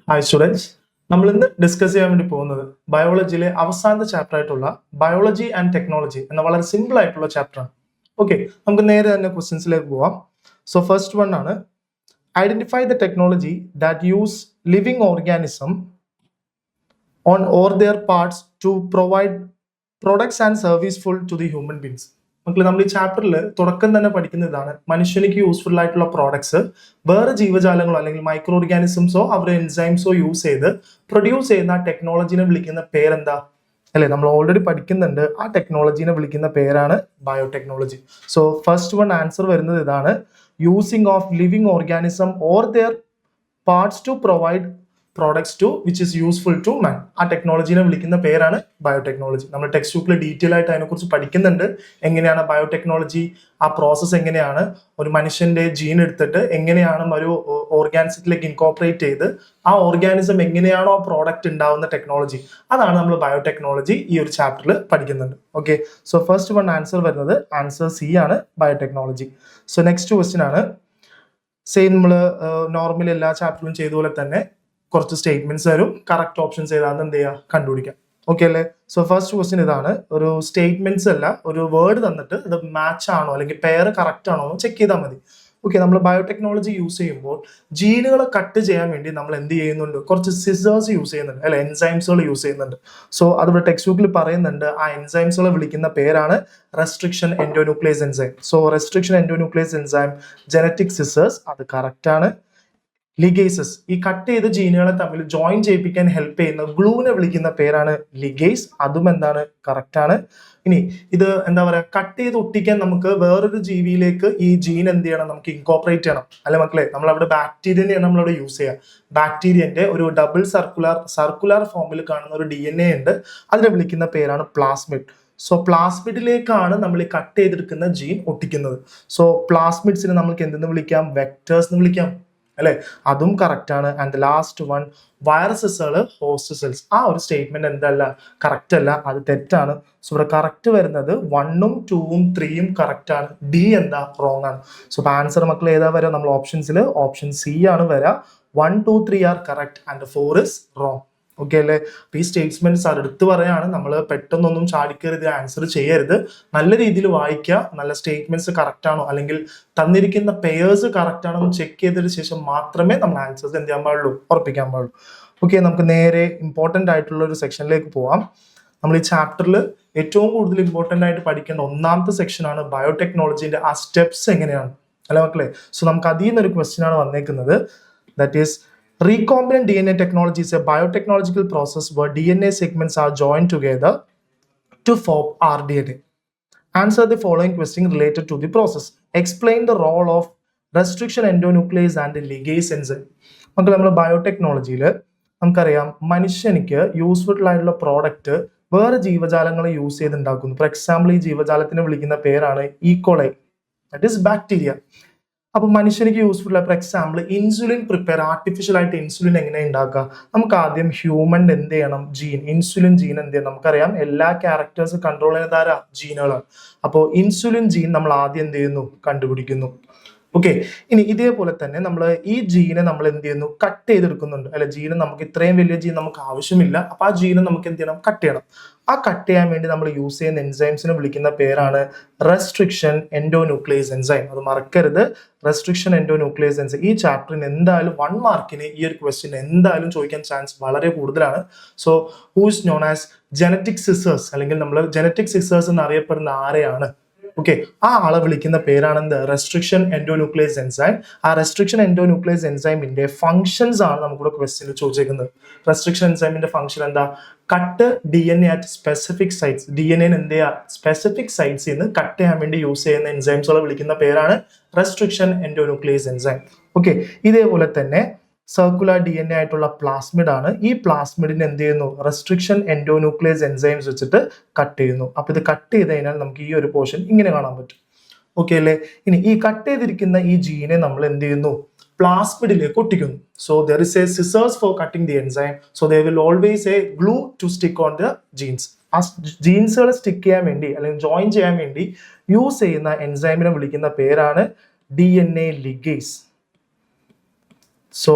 Hi students, നമ്മൾ ഇന്ന് discuss ചെയ്യാൻ വേണ്ടി പോകുന്നത് ബയോളജിയിലെ അവസാനത്തെ ചാപ്റ്റർ ആയിട്ടുള്ള ബയോളജി ആൻഡ് ടെക്നോളജി എന്ന വളരെ സിമ്പിൾ ആയിട്ടുള്ള ചാപ്റ്റർ ആണ്. ഓക്കെ, നമുക്ക് നേരെ തന്നെ ക്വസ്റ്റ്യൻസിലേക്ക് പോവാം. സോ ഫസ്റ്റ് വൺ ആണ്, identify the technology that use living organism on or their parts to provide products and services useful to the human beings. മക്കളെ, നമ്മൾ ഈ ചാപ്റ്ററിൽ തുടക്കം തന്നെ പഠിക്കുന്ന ഇതാണ്, മനുഷ്യനിക്ക് യൂസ്ഫുൾ ആയിട്ടുള്ള പ്രോഡക്ട്സ് വേറെ ജീവജാലങ്ങളോ അല്ലെങ്കിൽ മൈക്രോ ഓർഗാനിസംസോ അവരുടെ എൻസൈംസോ യൂസ് ചെയ്ത് പ്രൊഡ്യൂസ് ചെയ്യുന്ന ആ ടെക്നോളജിനെ വിളിക്കുന്ന പേരെന്താ? അല്ലെ, നമ്മൾ ഓൾറെഡി പഠിക്കുന്നുണ്ട്. ആ ടെക്നോളജിനെ വിളിക്കുന്ന പേരാണ് biotechnology. So first one answer വരുന്നത് ഇതാണ്, using of living organism or their parts to provide products to which is useful to man. ആ ടെക്നോളജിനെ വിളിക്കുന്ന പേരാണ് ബയോടെക്നോളജി. നമ്മൾ ടെക്സ്റ്റ് ബുക്കിൽ ഡീറ്റെയിൽ ആയിട്ട് അതിനെക്കുറിച്ച് പഠിക്കുന്നുണ്ട്. എങ്ങനെയാണ് ബയോടെക്നോളജി, ആ പ്രോസസ്സ് എങ്ങനെയാണ്, ഒരു മനുഷ്യന്റെ ജീൻ എടുത്തിട്ട് എങ്ങനെയാണ് ഒരു ഓർഗാനിസത്തിലേക്ക് ഇൻകോപ്പറേറ്റ് ചെയ്ത് ആ ഓർഗാനിസം എങ്ങനെയാണോ ആ പ്രോഡക്റ്റ് ഉണ്ടാവുന്ന ടെക്നോളജി, അതാണ് നമ്മൾ ബയോടെക്നോളജി ഈ ഒരു ചാപ്റ്ററിൽ പഠിക്കുന്നുണ്ട്. Okay, so first one answer വരുന്നത് ആൻസർ സി ആണ്, ബയോടെക്നോളജി. സോ നെക്സ്റ്റ് ക്വസ്റ്റ്യൻ ആണ്, സെയിം നമ്മൾ നോർമലി എല്ലാ ചാപ്റ്ററിലും ചെയ്തതുപോലെ തന്നെ കുറച്ച് സ്റ്റേറ്റ്മെന്റ്സ് തരും, കറക്റ്റ് ഓപ്ഷൻസ് ഏതാണെന്ന് എന്ത് ചെയ്യുക, കണ്ടുപിടിക്കാം. ഓക്കെ അല്ലേ? സോ ഫസ്റ്റ് ക്വസ്റ്റ്യൻ ഇതാണ്, ഒരു സ്റ്റേറ്റ്മെന്റ്സ് അല്ല, ഒരു വേർഡ് തന്നിട്ട് ഇത് മാച്ച് ആണോ അല്ലെങ്കിൽ പെയർ കറക്റ്റ് ആണോ എന്ന് ചെക്ക് ചെയ്താൽ മതി. ഓക്കെ, നമ്മൾ ബയോടെക്നോളജി യൂസ് ചെയ്യുമ്പോൾ ജീനുകളെ കട്ട് ചെയ്യാൻ വേണ്ടി നമ്മൾ എന്ത് ചെയ്യുന്നുണ്ട്, കുറച്ച് സിസേഴ്സ് യൂസ് ചെയ്യുന്നുണ്ട്, അല്ലെ, എൻസൈംസുകൾ യൂസ് ചെയ്യുന്നുണ്ട്. സോ അതിവിടെ ടെക്സ്റ്റ് ബുക്കിൽ പറയുന്നുണ്ട്, ആ എൻസൈംസുകളെ വിളിക്കുന്ന പേരാണ് restriction endonuclease enzyme. So restriction endonuclease enzyme, genetic scissors, അത് കറക്റ്റ് ആണ്. ലിഗേസസ്, ഈ കട്ട് ചെയ്ത ജീനുകളെ തമ്മിൽ ജോയിൻ ചെയ്യിപ്പിക്കാൻ ഹെൽപ്പ് ചെയ്യുന്ന ഗ്ലൂവിനെ വിളിക്കുന്ന പേരാണ് ലിഗേസ്, അതും എന്താണ്, കറക്റ്റ് ആണ്. ഇനി ഇത് എന്താ പറയാ, കട്ട് ചെയ്ത് ഒട്ടിക്കാൻ നമുക്ക് വേറൊരു ജീവിയിലേക്ക് ഈ ജീൻ എന്ത് ചെയ്യണം, നമുക്ക് ഇൻകോപ്പറേറ്റ് ചെയ്യണം, അല്ലെ മക്കളെ? നമ്മൾ അവിടെ ബാക്ടീരിയനെയാണ് നമ്മളവിടെ യൂസ് ചെയ്യുക. ബാക്ടീരിയന്റെ ഒരു ഡബിൾ സർക്കുലർ ഫോമിൽ കാണുന്ന ഒരു DNA ഉണ്ട്, അതിനെ വിളിക്കുന്ന പേരാണ് പ്ലാസ്മിഡ്. സോ പ്ലാസ്മിഡിലേക്കാണ് നമ്മൾ ഈ കട്ട് ചെയ്തെടുക്കുന്ന ജീൻ ഒട്ടിക്കുന്നത്. സോ പ്ലാസ്മിഡ്സിനെ നമുക്ക് എന്തെന്ന് വിളിക്കാം, വെക്ടേഴ്സ് എന്ന് വിളിക്കാം, അല്ലെ? അതും കറക്റ്റ് ആണ്. ആൻഡ് ലാസ്റ്റ് വൺ, വൈറസസുകൾ ഹോസ്റ്റ് സെൽസ്. ആ ഒരു സ്റ്റേറ്റ്മെന്റ് എന്തല്ല, കറക്റ്റ് അല്ല, അത് തെറ്റാണ്. സോ ഇവിടെ കറക്റ്റ് വരുന്നത് 1ഉം 2ഉം 3ഉം കറക്റ്റ് ആണ്, ഡി എന്താ, റോങ് ആണ്. സോ ആൻസർ മക്കൾ ഏതാ വരാ, നമ്മൾ ഓപ്ഷൻസിൽ ഓപ്ഷൻ സി ആണ് വരാ. 1, 2, 3 are correct and 4 is wrong. Okay അല്ലേ? അപ്പൊ ഈ സ്റ്റേറ്റ്മെന്റ്സ് അടുത്ത് പറയാണ്, നമ്മൾ പെട്ടെന്നൊന്നും ചാടിക്കരുത്, ആൻസർ ചെയ്യരുത്, നല്ല രീതിയിൽ വായിക്കുക, നല്ല സ്റ്റേറ്റ്മെന്റ്സ് കറക്റ്റ് ആണോ അല്ലെങ്കിൽ തന്നിരിക്കുന്ന പെയേഴ്സ് കറക്റ്റ് ആണോ എന്ന് ചെക്ക് ചെയ്തതിന് ശേഷം മാത്രമേ നമ്മൾ ആൻസേഴ്സ് എന്ത് ചെയ്യാൻ പാടുള്ളൂ, ഉറപ്പിക്കാൻ പാടുള്ളൂ. ഓക്കെ, നമുക്ക് നേരെ ഇമ്പോർട്ടന്റ് ആയിട്ടുള്ള ഒരു സെക്ഷനിലേക്ക് പോവാം. നമ്മൾ ഈ ചാപ്റ്ററിൽ ഏറ്റവും കൂടുതൽ ഇമ്പോർട്ടന്റ് ആയിട്ട് പഠിക്കേണ്ട ഒന്നാമത്തെ സെക്ഷൻ ആണ് ബയോടെക്നോളജിന്റെ ആ സ്റ്റെപ്സ് എങ്ങനെയാണ്, അല്ലെ മക്കളെ? സോ നമുക്ക് അതിൽ നിന്നൊരു ക്വസ്റ്റ്യൻ ആണ് വന്നേക്കുന്നത്, that is recombinant DNA technology is a biotechnological process where DNA segments are joined together to form rDNA. Answer the following question related to the process. Explain the role of restriction endonuclease and ligase enzyme. മക്കളെ, നമ്മൾ ബയോടെക്നോളജിയിൽ നമുക്കറിയാം, മനുഷ്യനിക്ക് useful ആയിട്ടുള്ള product വേറെ ജീവജാലങ്ങൾ use ചെയ്ത് ഉണ്ടാക്കുന്നു. For example, ഈ ജീവജാലത്തിനെ വിളിക്കുന്ന പേരാണ് ഈക്കോളൈ, ദാറ്റ് ഈസ് ബാക്ടീരിയ. അപ്പൊ മനുഷ്യനിക്ക് യൂസ്ഫുൾ ആയ, for example, insulin prepare, artificial ആയിട്ട് ഇൻസുലിൻ എങ്ങനെ ഉണ്ടാക്കുക? നമുക്ക് ആദ്യം ഹ്യൂമൻ എന്ത് ചെയ്യണം, ജീൻ, ഇൻസുലിൻ ജീൻ എന്ത് ചെയ്യണം? നമുക്കറിയാം, എല്ലാ ക്യാരക്ടേഴ്സ് കൺട്രോൾ ചെയ്യുന്ന ആരാ, ജീനുകളാണ്. അപ്പോൾ ഇൻസുലിൻ ജീൻ നമ്മൾ ആദ്യം എന്ത് ചെയ്യുന്നു, കണ്ടുപിടിക്കുന്നു. ഓക്കെ, ഇനി ഇതേപോലെ തന്നെ നമ്മൾ ഈ ജീനെ നമ്മൾ എന്ത് ചെയ്യുന്നു, കട്ട് ചെയ്തെടുക്കുന്നുണ്ട്, അല്ലെ? ജീന് നമുക്ക് ഇത്രയും വലിയ ജീൻ നമുക്ക് ആവശ്യമില്ല, അപ്പൊ ആ ജീനെ നമുക്ക് എന്ത് ചെയ്യണം, കട്ട് ചെയ്യണം. ആ കട്ട് ചെയ്യാൻ വേണ്ടി നമ്മൾ യൂസ് ചെയ്യുന്ന എൻസൈംസിനെ വിളിക്കുന്ന പേരാണ് റെസ്ട്രിക്ഷൻ എൻഡോന്യൂക്ലിയസ് എൻസൈം. അത് മറക്കരുത്, റെസ്ട്രിക്ഷൻ എൻഡോന്യൂക്ലിയസ് എൻസൈം. ഈ ചാപ്റ്ററിന് എന്തായാലും 1 മാർക്കിന് ഈ ഒരു ക്വസ്റ്റ്യൻ എന്തായാലും ചോദിക്കാൻ ചാൻസ് വളരെ കൂടുതലാണ്. So who's known as genetic സിസേഴ്സ്, അല്ലെങ്കിൽ നമ്മൾ ജനറ്റിക് സിസേഴ്സ് എന്നറിയപ്പെടുന്ന ആരെയാണ്? ഓക്കെ, ആ ആളെ വിളിക്കുന്ന പേരാണ് എന്ത്, റെസ്ട്രിക്ഷൻ എൻഡോന്യൂക്ലിയസ് എൻസൈം. ആ റെസ്ട്രിക്ഷൻ എൻഡോന്യൂക്ലിയസ് എൻസൈമിന്റെ ഫംഗ്ഷൻസ് ആണ് നമുക്കിവിടെ ക്വസ്റ്റ്യനിൽ ചോദിച്ചേക്കുന്നത്. റെസ്ട്രിക്ഷൻ എൻസൈമിന്റെ ഫംഗ്ഷൻ എന്താ, cut DNA at specific sites. DNA എന്ത് ചെയ്യുക, സ്പെസിഫിക് സൈറ്റ്സിൽ നിന്ന് കട്ട് ചെയ്യാൻ വേണ്ടി യൂസ് ചെയ്യുന്ന എൻസൈംസുകളെ വിളിക്കുന്ന പേരാണ് റെസ്ട്രിക്ഷൻ എൻഡോന്യൂക്ലിയസ് എൻസൈം. ഓക്കെ, ഇതേപോലെ തന്നെ സർക്കുലർ DNA ആയിട്ടുള്ള പ്ലാസ്മിഡ് ആണ്. ഈ പ്ലാസ്മിഡിന് എന്ത് ചെയ്യുന്നു, റെസ്ട്രിക്ഷൻ എൻഡോന്യൂക്ലിയസ് എൻസൈംസ് വെച്ചിട്ട് കട്ട് ചെയ്യുന്നു. അപ്പൊ ഇത് കട്ട് ചെയ്ത് കഴിഞ്ഞാൽ നമുക്ക് ഈ ഒരു പോർഷൻ ഇങ്ങനെ കാണാൻ പറ്റും. ഓക്കെ അല്ലേ? ഇനി ഈ കട്ട് ചെയ്തിരിക്കുന്ന ഈ ജീനെ നമ്മൾ എന്ത് ചെയ്യുന്നു, പ്ലാസ്മിഡിലേക്ക് ഒട്ടിക്കുന്നു. So there is a scissors for cutting the enzyme. So they will always a glue to stick on the genes. ആ ജീൻസുകളെ സ്റ്റിക്ക് ചെയ്യാൻ വേണ്ടി അല്ലെങ്കിൽ ജോയിൻ ചെയ്യാൻ വേണ്ടി യൂസ് ചെയ്യുന്ന എൻസൈമിനെ വിളിക്കുന്ന പേരാണ് DNA ligase. So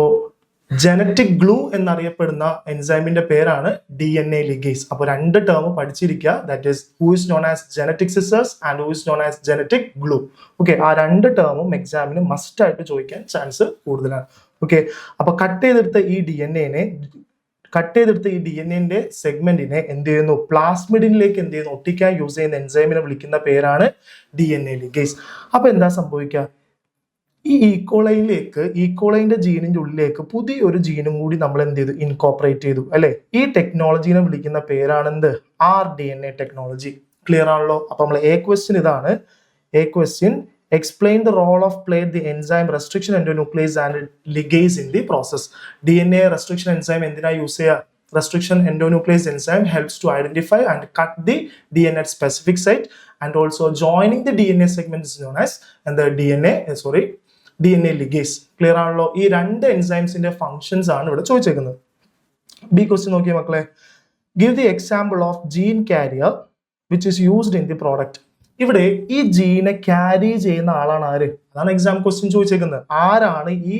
genetic glue എന്നറിയപ്പെടുന്ന എൻസൈമിന്റെ പേരാണ് DNA ligase. അപ്പോൾ രണ്ട് ടേം പഠിച്ചിരിക്കുക. That is who is known as genetic scissors and who is known as genetic glue. Okay, ആ രണ്ട് ടേമും എക്സാമിന് മസ്റ്റ് ആയിട്ട് ചോദിക്കാൻ ചാൻസ് കൂടുതലാണ്. ഓക്കെ, അപ്പൊ കട്ട് ചെയ്തെടുത്ത ഈ DNA സെഗ്മെന്റിനെ എന്ത് ചെയ്യുന്നു, പ്ലാസ്മിഡിനിലേക്ക് എന്ത് ചെയ്യുന്നു, ഒട്ടിക്കാൻ യൂസ് ചെയ്യുന്ന എൻസൈമിനെ വിളിക്കുന്ന പേരാണ് DNA ligase. അപ്പൊ എന്താ സംഭവിക്കുക, ഈ ഈക്കോളൈന്റെ ജീനിന്റെ ഉള്ളിലേക്ക് പുതിയൊരു ജീനും കൂടി നമ്മൾ എന്ത് ചെയ്തു, ഇൻകോപ്പറേറ്റ് ചെയ്തു അല്ലെ. ഈ ടെക്നോളജിനെ വിളിക്കുന്ന പേരാണ് എന്ത്, rDNA ടെക്നോളജി. ക്ലിയർ ആണല്ലോ. അപ്പൊ നമ്മൾ ക്വസ്റ്റ്യൻ ഇതാണ്. Question, explain the role of played the enzyme restriction endonuclease and ligase in the process. DNA restriction enzyme എന്തിനാ യൂസ് ചെയ്യുക, restriction endonuclease enzyme helps to identify and cut the DNA at specific site, and also joining the DNA segment is known as and the DNA ligase. Clear ആണല്ലോ. ഈ രണ്ട് എൻസൈംസിന്റെ functions ആണ് ഇവിടെ ചോദിച്ചേക്കുന്നത്. B question നോക്കിയ മക്കളെ, give the example of gene carrier which is used in the product. ഇവിടെ ഈ ജീനെ carry ചെയ്യുന്ന ആളാണ് ആര്, അതാണ് എക്സാം ക്വസ്റ്റ്യൻ ചോദിച്ചേക്കുന്നത്. ആരാണ് ഈ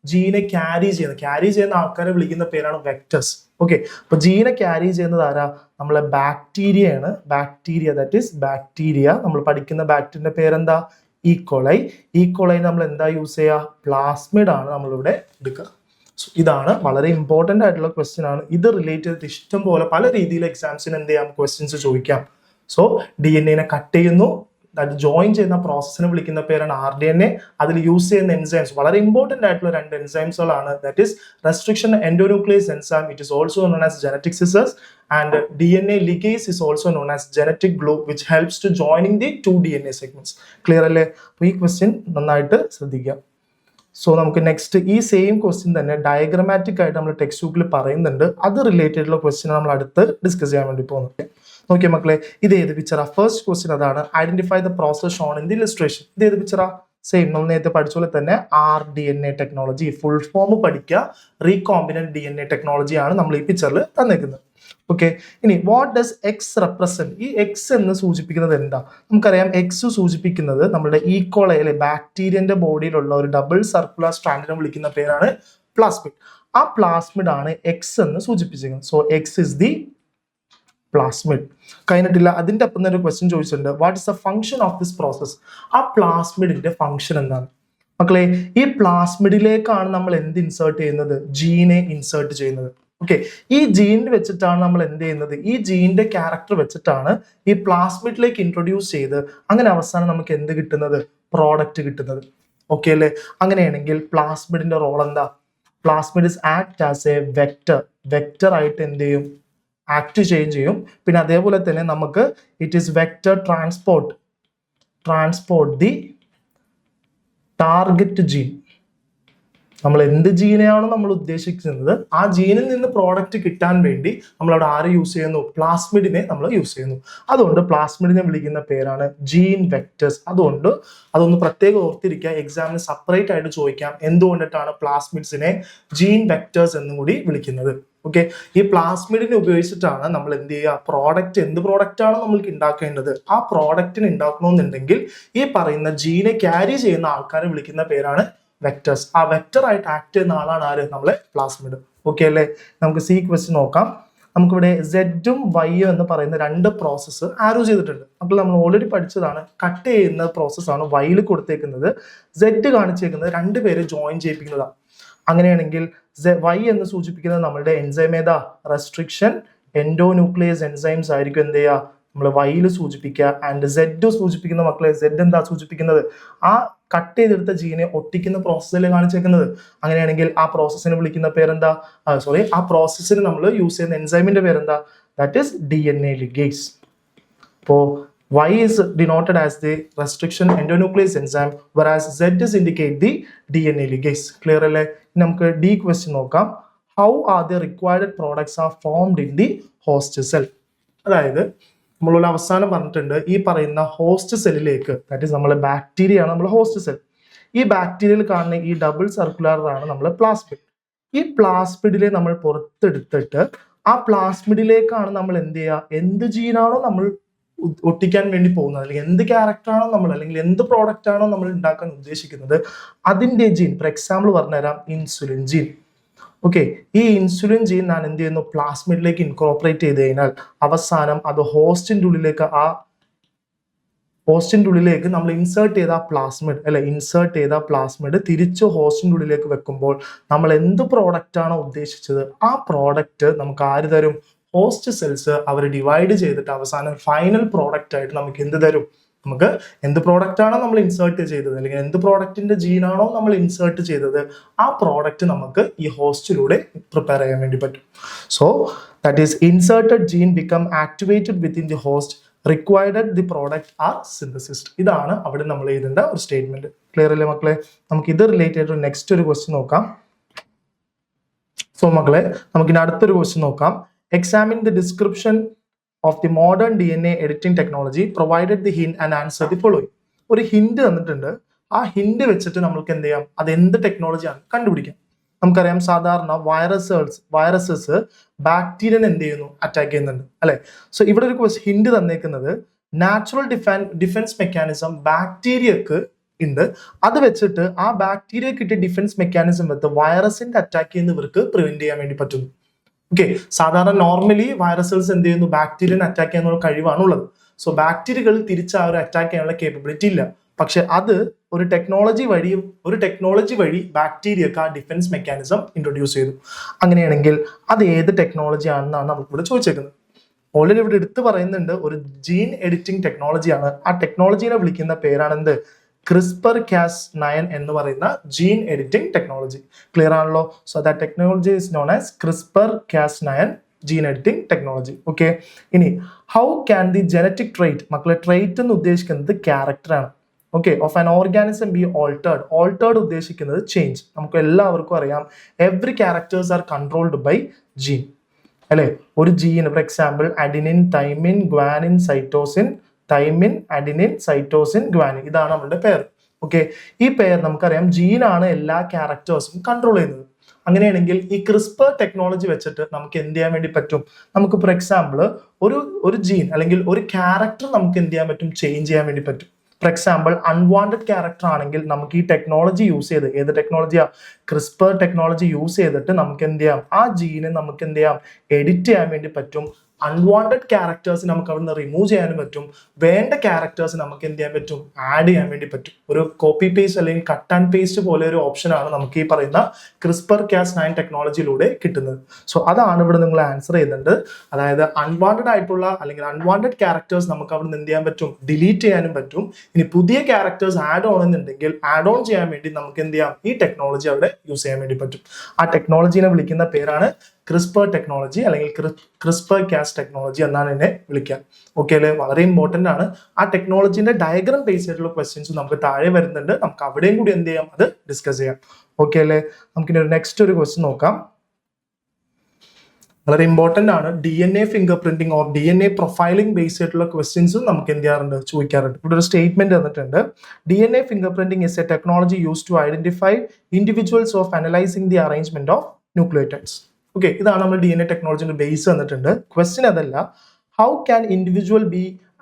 ജീനെ ക്യാരി ചെയ്യുന്ന ആൾക്കാരെ വിളിക്കുന്ന പേരാണ് വെക്ടേഴ്സ്. ഓക്കെ, അപ്പൊ ജീനെ ക്യാരി ചെയ്യുന്നത് ആരാ, നമ്മളെ ബാക്ടീരിയയാണ്. That is bacteria. നമ്മൾ പഠിക്കുന്ന ബാക്ടീരിയന്റെ പേരെന്താ, ഈക്കോളൈ നമ്മൾ എന്താ യൂസ് ചെയ്യുക, പ്ലാസ്മിഡ് ആണ് നമ്മളിവിടെ എടുക്കുക. സോ ഇതാണ് വളരെ ഇമ്പോർട്ടന്റ് ആയിട്ടുള്ള ക്വസ്റ്റ്യൻ ആണ്. ഇത് റിലേറ്റ് ചെയ്തിട്ട് ഇഷ്ടം പോലെ പല രീതിയിൽ എക്സാംസിന് എന്ത് ചെയ്യാം, ക്വസ്റ്റ്യൻസ് ചോദിക്കാം. സോ DNA കട്ട് ചെയ്യുന്നു, അത് ജോയിൻ ചെയ്യുന്ന പ്രോസസ്സിനെ വിളിക്കുന്ന പേരാണ് rDNA. അതിൽ യൂസ് ചെയ്യുന്ന എൻസൈംസ് വളരെ ഇമ്പോർട്ടന്റ് ആയിട്ടുള്ള രണ്ട് എൻസൈംസുകളാണ്. That is restriction endonuclease enzyme, it is also known as genetic scissors, and DNA ligase is also known as genetic glue which helps to joining the two DNA segments. Clear അല്ലേ? അപ്പോൾ ഈ question നന്നായിട്ട് ശ്രദ്ധിക്കാം. So നമുക്ക് next ഈ same question തന്നെ diagrammatic ആയിട്ട് നമ്മൾ ടെക്സ്റ്റ് ബുക്കിൽ പറയുന്നുണ്ട്. അത് റിലേറ്റഡ് ഉള്ള ക്വസ്റ്റ്യൻ നമ്മൾ അടുത്ത് ഡിസ്കസ് ചെയ്യാൻ വേണ്ടി പോകുന്നത്. നോക്കിയ മക്കളെ, ഇത് ഏത് പിക്ചറാ, ഫസ്റ്റ് ക്വസ്റ്റ്യൻ അതാണ്. Identify the process shown in the illustration. ഇത് ഏത് പിക്ചറാ, സെയിം നമ്മൾ നേരത്തെ പഠിച്ച പോലെ തന്നെ rDNA ടെക്നോളജി. ഫുൾ ഫോം പഠിക്കുക, റീകോമ്പിനന്റ് DNA ടെക്നോളജി ആണ് നമ്മൾ ഈ പിക്ചറിൽ തന്നേക്കുന്നത്. ഓക്കെ, ഇനി വാട്ട് ഡസ് എക്സ് റെപ്രസെന്റ്? ഈ എക്സ് എന്ന് സൂചിപ്പിക്കുന്നത് എന്താ, നമുക്കറിയാം. എക്സ് സൂചിപ്പിക്കുന്നത് നമ്മുടെ ഈക്കോളൈ അല്ലെ, ബാക്ടീരിയന്റെ ബോഡിയിലുള്ള ഒരു ഡബിൾ സർക്കുലർ സ്ട്രാൻഡിനെ വിളിക്കുന്ന പേരാണ് പ്ലാസ്മിഡ്. ആ പ്ലാസ്മിഡ് ആണ് എക്സ് എന്ന് സൂചിപ്പിച്ചിരിക്കുന്നത്. So X is the plasmid. കഴിഞ്ഞിട്ടില്ല, അതിന്റെ അപ്പം തന്നെ ഒരു ക്വസ്റ്റ്യൻ ചോദിച്ചിട്ടുണ്ട്, what is the function of this process? ആ പ്ലാസ്മിഡിന്റെ ഫംഗ്ഷൻ എന്താണ് മക്കളെ? ഈ പ്ലാസ്മിഡിലേക്കാണ് നമ്മൾ എന്ത് ഇൻസേർട്ട് ചെയ്യുന്നത്, ജീനെ ഇൻസേർട്ട് ചെയ്യുന്നത്. ഓക്കെ, ഈ ജീനിൽ വെച്ചിട്ടാണ് നമ്മൾ എന്ത് ചെയ്യുന്നത്, ഈ ജീനിന്റെ ക്യാരക്ടർ വെച്ചിട്ടാണ് ഈ പ്ലാസ്മിഡിലേക്ക് ഇൻട്രൊഡ്യൂസ് ചെയ്ത് അങ്ങനെ അവസാനം നമുക്ക് എന്ത് കിട്ടുന്നത്, പ്രോഡക്റ്റ് കിട്ടുന്നത്. ഓക്കെ അല്ലേ? അങ്ങനെയാണെങ്കിൽ പ്ലാസ്മിഡിന്റെ റോൾ എന്താ? Plasmid is act as a vector ആയിട്ട് എന്ത് ചെയ്യും, ആക്ട് ചെയ്യും. പിന്നെ അതേപോലെ തന്നെ നമുക്ക് it is vector transport the target gene. നമ്മൾ എന്ത് ജീനെയാണോ നമ്മൾ ഉദ്ദേശിക്കുന്നത് ആ ജീനിൽ നിന്ന് പ്രോഡക്റ്റ് കിട്ടാൻ വേണ്ടി നമ്മൾ അവിടെ ആരെ യൂസ് ചെയ്യുന്നു, പ്ലാസ്മിഡിനെ നമ്മൾ യൂസ് ചെയ്യുന്നു. അതുകൊണ്ട് പ്ലാസ്മിഡിനെ വിളിക്കുന്ന പേരാണ് ജീൻ വെക്ടേഴ്സ്. അതുകൊണ്ട് അതൊന്ന് പ്രത്യേകം ഓർത്തിരിക്കുക, എക്സാമിന് സെപ്പറേറ്റ് ആയിട്ട് ചോദിക്കാം എന്തുകൊണ്ടിട്ടാണ് പ്ലാസ്മിഡ്സിനെ ജീൻ വെക്ടേഴ്സ് എന്നും കൂടി വിളിക്കുന്നത്. ഓക്കെ, ഈ പ്ലാസ്മിഡിനെ ഉപയോഗിച്ചിട്ടാണ് നമ്മൾ എന്ത് ചെയ്യുക, എന്ത് പ്രോഡക്റ്റ് ആണോ നമ്മൾക്ക് ഉണ്ടാക്കേണ്ടത് ആ പ്രോഡക്റ്റിന് ഉണ്ടാക്കണമെന്നുണ്ടെങ്കിൽ ഈ പറയുന്ന ജീനെ ക്യാരി ചെയ്യുന്ന ആൾക്കാരെ വിളിക്കുന്ന പേരാണ് വെക്ടേഴ്സ്. ആ വെക്ടർ ആയിട്ട് ആക്ട് ചെയ്യുന്ന ആളാണ് ആര്, നമ്മളെ പ്ലാസ്മിഡ്. ഓക്കെ അല്ലേ? നമുക്ക് സി ക്വസ്റ്റ്യൻ നോക്കാം. നമുക്കിവിടെ സെഡും വൈയും എന്ന് പറയുന്ന രണ്ട് പ്രോസസ്സ് ആരോ ചെയ്തിട്ടുണ്ട്. അപ്പോൾ നമ്മൾ ഓൾറെഡി പഠിച്ചതാണ്. കട്ട് ചെയ്യുന്ന പ്രോസസ്സാണ് വൈയിൽ കൊടുത്തേക്കുന്നത്. സെഡ് കാണിച്ചേക്കുന്നത് രണ്ടുപേരെ ജോയിൻ ചെയ്യിപ്പിക്കുന്നതാണ്. അങ്ങനെയാണെങ്കിൽ വൈ എന്ന് സൂചിപ്പിക്കുന്നത് നമ്മളുടെ എൻസൈം ഏതാ, റെസ്ട്രിക്ഷൻ എൻഡോന്യൂക്ലിയസ് എൻസൈംസ് ആയിരിക്കും എന്ത് ചെയ്യുക, നമ്മൾ വൈയിൽ സൂചിപ്പിക്കുക. ആൻഡ് സെഡ് സൂചിപ്പിക്കുന്ന മക്കളെ, സെഡ് എന്താ സൂചിപ്പിക്കുന്നത്, ആ കട്ട് ചെയ്തെടുത്ത ജീനെ ഒട്ടിക്കുന്ന പ്രോസസ്സിൽ കാണിച്ചേക്കുന്നത്. അങ്ങനെയാണെങ്കിൽ ആ പ്രോസസ്സിനെ വിളിക്കുന്ന പേരെന്താ, ആ പ്രോസസ്സിന് നമ്മൾ യൂസ് ചെയ്യുന്ന എൻസൈമിന്റെ പേരെന്താ, ദാറ്റ് ഈസ് DNA ligase. അപ്പോൾ Y is denoted as the restriction endonuclease enzyme, whereas Z is indicate the DNA ligase. Clear അല്ലേ? നമുക്ക് D question നോക്കാം. How are the required products are formed in the host cell? അതായത് നമ്മളൊരു അവസാനം പറഞ്ഞിട്ടുണ്ട്, ഈ പറയുന്ന ഹോസ്റ്റ് സെല്ലിലേക്ക്, ദാറ്റ് ഈസ് നമ്മളെ ബാക്ടീരിയ ആണ് നമ്മളെ ഹോസ്റ്റ് സെൽ. ഈ ബാക്ടീരിയയിൽ കാണുന്ന ഈ ഡബിൾ സർക്കുലർ ആണ് നമ്മളെ പ്ലാസ്മിഡ്. ഈ പ്ലാസ്മിഡിലെ നമ്മൾ പുറത്തെടുത്തിട്ട് ആ പ്ലാസ്മിഡിലേക്കാണ് നമ്മൾ എന്ത് ചെയ്യുക, എന്ത് ജീനാണോ നമ്മൾ ഒട്ടിക്കാൻ വേണ്ടി പോകുന്നത്, അല്ലെങ്കിൽ എന്ത് ക്യാരക്ടറാണോ നമ്മൾ, അല്ലെങ്കിൽ എന്ത് പ്രോഡക്റ്റ് ആണോ നമ്മൾ ഉണ്ടാക്കാൻ ഉദ്ദേശിക്കുന്നത് അതിന്റെ ജീൻ. ഫോർ എക്സാമ്പിൾ പറഞ്ഞുതരാം, ഇൻസുലിൻ ജീൻ. ഓക്കെ, ഈ ഇൻസുലിൻ ജീൻ ഞാൻ എന്ത് ചെയ്യുന്നു, പ്ലാസ്മിഡിലേക്ക് ഇൻകോർപ്പറേറ്റ് ചെയ്ത് കഴിഞ്ഞാൽ അവസാനം അത് ഹോസ്റ്റിന്റെ ഉള്ളിലേക്ക് നമ്മൾ ഇൻസേർട്ട് ചെയ്ത പ്ലാസ്മിഡ് അല്ലെ, ഇൻസേർട്ട് ചെയ്ത പ്ലാസ്മിഡ് തിരിച്ച് ഹോസ്റ്റിന്റെ ഉള്ളിലേക്ക് വെക്കുമ്പോൾ നമ്മൾ എന്ത് പ്രോഡക്റ്റ് ആണോ ഉദ്ദേശിച്ചത് ആ പ്രോഡക്റ്റ് നമുക്ക് ആര് തരും, ഹോസ്റ്റ് സെൽസ് അവർ ഡിവൈഡ് ചെയ്തിട്ട് അവസാനം ഫൈനൽ പ്രോഡക്റ്റ് ആയിട്ട് നമുക്ക് എന്ത് തരും, നമുക്ക് എന്ത് പ്രോഡക്റ്റ് ആണോ നമ്മൾ ഇൻസേർട്ട് ചെയ്തത് അല്ലെങ്കിൽ എന്ത് പ്രോഡക്റ്റിന്റെ ജീനാണോ നമ്മൾ ഇൻസേർട്ട് ചെയ്തത് ആ പ്രോഡക്റ്റ് നമുക്ക് ഈ ഹോസ്റ്റിലൂടെ പ്രിപ്പയർ ചെയ്യാൻ വേണ്ടി പറ്റും. So that is inserted gene become activated within the host required the product are synthesised. ഇതാണ് അവിടെ നമ്മൾ എഴുതേണ്ട ഒരു സ്റ്റേറ്റ്മെന്റ്. ക്ലിയർ അല്ലേ മക്കളെ? നമുക്ക് ഇത് റിലേറ്റഡ് ആയിട്ട് നെക്സ്റ്റ് ഒരു ക്വസ്റ്റ്യൻ നോക്കാം. സോ മക്കളെ നമുക്കിനി അടുത്തൊരു ക്വസ്റ്റ്യൻ നോക്കാം. Examine the description of the modern DNA editing technology provided the hint and answer the following. ഒരു ഹിന്റ് തന്നിട്ടുണ്ട്, ആ ഹിന്റ് വെച്ചിട്ട് നമുക്ക് എന്ത് ചെയ്യാം, അത് എന്ത് ടെക്നോളജിയാണ് കണ്ടുപിടിക്കാം. നമുക്കറിയാം സാധാരണ വൈറസസ് ബാക്ടീരിയനെ എന്ത് ചെയ്യുന്നു, അറ്റാക്ക് ചെയ്യുന്നുണ്ട് അല്ലെ. സോ ഇവിടെ ഒരു ഹിന്റ് തന്നേക്കുന്നത് നാച്ചുറൽ ഡിഫൻസ് മെക്കാനിസം ബാക്ടീരിയക്ക് ഉണ്ട്. അത് വെച്ചിട്ട് ആ ബാക്ടീരിയ കിട്ടിയ ഡിഫൻസ് മെക്കാനിസം വെച്ച് വൈറസിന്റെ അറ്റാക്ക് ചെയ്യുന്ന ഇവർക്ക് പ്രിവെന്റ് ചെയ്യാൻ വേണ്ടി പറ്റുന്നു. ഓക്കെ, സാധാരണ നോർമലി വൈറസസ് എന്ത് ചെയ്യുന്നു, ബാക്ടീരിയനെ അറ്റാക്ക് ചെയ്യാനുള്ള കഴിവാണുള്ളത്. സോ ബാക്ടീരിയകൾ തിരിച്ച് ആ ഒരു അറ്റാക്ക് ചെയ്യാനുള്ള കേപ്പബിലിറ്റി ഇല്ല. പക്ഷെ അത് ഒരു ടെക്നോളജി വഴി ബാക്ടീരിയക്ക് ആ ഡിഫൻസ് മെക്കാനിസം ഇൻട്രൊഡ്യൂസ് ചെയ്തു. അങ്ങനെയാണെങ്കിൽ അത് ഏത് ടെക്നോളജി ആണെന്നാണ് നമുക്ക് ഇവിടെ ചോദിച്ചേക്കുന്നത്. ഓൾറെഡി ഇവിടെ എടുത്ത് പറയുന്നുണ്ട് ഒരു ജീൻ എഡിറ്റിംഗ് ടെക്നോളജിയാണ്. ആ ടെക്നോളജീനെ വിളിക്കുന്ന പേരാണ് എന്ത്, CRISPR-Cas9 എന്ന് പറയുന്ന ജീൻ എഡിറ്റിംഗ് ടെക്നോളജി. ക്ലിയർ ആണല്ലോ? So that technology is known as CRISPR-Cas9 gene editing technology. Okay, ഇനി how can the genetic trait, മക്കളെ ട്രേറ്റ് എന്ന് ഉദ്ദേശിക്കുന്നത് ക്യാരക്ടർ ആണ്. Okay, of an organism be altered ഉദ്ദേശിക്കുന്നത് ചേഞ്ച്. നമുക്ക് എല്ലാവർക്കും അറിയാം every characters are controlled by gene അല്ലെ. ഒരു gene for example adenine, thymine, guanine, cytosine, guanine, ഇതാണ് നമ്മളുടെ പേർ. ഓക്കെ, ഈ പേർ നമുക്കറിയാം ജീനാണ് എല്ലാ ക്യാരക്ടേഴ്സും കൺട്രോൾ ചെയ്യുന്നത്. അങ്ങനെയാണെങ്കിൽ ഈ CRISPR ടെക്നോളജി വെച്ചിട്ട് നമുക്ക് എന്ത് ചെയ്യാൻ വേണ്ടി പറ്റും, നമുക്ക് ഫോർ എക്സാമ്പിൾ ഒരു ജീൻ അല്ലെങ്കിൽ ഒരു ക്യാരക്ടർ നമുക്ക് എന്ത് ചെയ്യാൻ പറ്റും, ചേഞ്ച് ചെയ്യാൻ വേണ്ടി പറ്റും. ഫോർ എക്സാമ്പിൾ അൺവാണ്ടഡ് ക്യാരക്ടർ ആണെങ്കിൽ നമുക്ക് ഈ ടെക്നോളജി യൂസ് ചെയ്ത്, ഏത് ടെക്നോളജിയാ, CRISPR ടെക്നോളജി യൂസ് ചെയ്തിട്ട് നമുക്ക് എന്ത് ചെയ്യാം, ആ ജീനെ നമുക്ക് എന്ത് ചെയ്യാം, എഡിറ്റ് ചെയ്യാൻ വേണ്ടി പറ്റും. അൺവാണ്ടഡ് ക്യാരക്ടേഴ്സ് നമുക്ക് അവിടെ നിന്ന് റിമൂവ് ചെയ്യാനും പറ്റും. വേണ്ട ക്യാരക്ടേഴ്സ് നമുക്ക് എന്ത് ചെയ്യാൻ പറ്റും, ആഡ് ചെയ്യാൻ വേണ്ടി പറ്റും. ഒരു കോപ്പി പേസ്റ്റ് അല്ലെങ്കിൽ കട്ട് ആൻഡ് പേസ്റ്റ് പോലെ ഒരു ഓപ്ഷനാണ് നമുക്ക് ഈ പറയുന്ന CRISPR-Cas9 ടെക്നോളജിയിലൂടെ കിട്ടുന്നത്. സോ അതാണ് ഇവിടെ നിങ്ങൾ ആൻസർ ചെയ്തത്. അതായത് അൺവാണ്ടഡ് ആയിട്ടുള്ള അല്ലെങ്കിൽ അൺവാണ്ടഡ് ക്യാരക്ടേഴ്സ് നമുക്ക് അവിടെ നിന്ന് എന്ത് ചെയ്യാൻ പറ്റും, ഡിലീറ്റ് ചെയ്യാനും പറ്റും. ഇനി പുതിയ ക്യാരക്ടേഴ്സ് ആഡ് ഓൺ എന്നുണ്ടെങ്കിൽ ആഡ് ഓൺ ചെയ്യാൻ വേണ്ടി നമുക്ക് എന്ത് ചെയ്യാം, ഈ ടെക്നോളജി അവിടെ യൂസ് ചെയ്യാൻ വേണ്ടി പറ്റും. ആ ടെക്നോളജീനെ വിളിക്കുന്ന പേരാണ് CRISPR ടെക്നോളജി അല്ലെങ്കിൽ CRISPR-Cas ടെക്നോളജി എന്നാണ് എന്നെ വിളിക്കുക. ഓക്കെ അല്ലേ? വളരെ ഇമ്പോർട്ടന്റ് ആണ്. ആ ടെക്നോളജിന്റെ ഡയഗ്രാം ബേസ് ആയിട്ടുള്ള ക്വസ്റ്റ്യൻസ് നമുക്ക് താഴെ വരുന്നുണ്ട്. നമുക്ക് അവിടെയും കൂടി എന്ത് ചെയ്യാം, അത് ഡിസ്കസ് ചെയ്യാം. ഓക്കെ അല്ലേ? നമുക്കിനി നെക്സ്റ്റ് ഒരു ക്വസ്റ്റ്യൻ നോക്കാം. വളരെ ഇമ്പോർട്ടന്റ് ആണ്. DNA finger printing or DNA profiling base ആയിട്ടുള്ള ക്വസ്റ്റ്യൻസും നമുക്ക് എന്ത് ചെയ്യാറുണ്ട്, ചോദിക്കാറുണ്ട്. ഇവിടെ ഒരു സ്റ്റേറ്റ്മെന്റ് തന്നിട്ടുണ്ട്. DNA fingerprinting is a technology used to identify individuals of analysing the arrangement of nucleotides. Okay, ഇതാണ് നമ്മൾ DNA ടെക്നോളജിന്റെ ബേസ് തന്നിട്ടുണ്ട്. ക്വസ്റ്റ്യൻ അതല്ല, how can individual be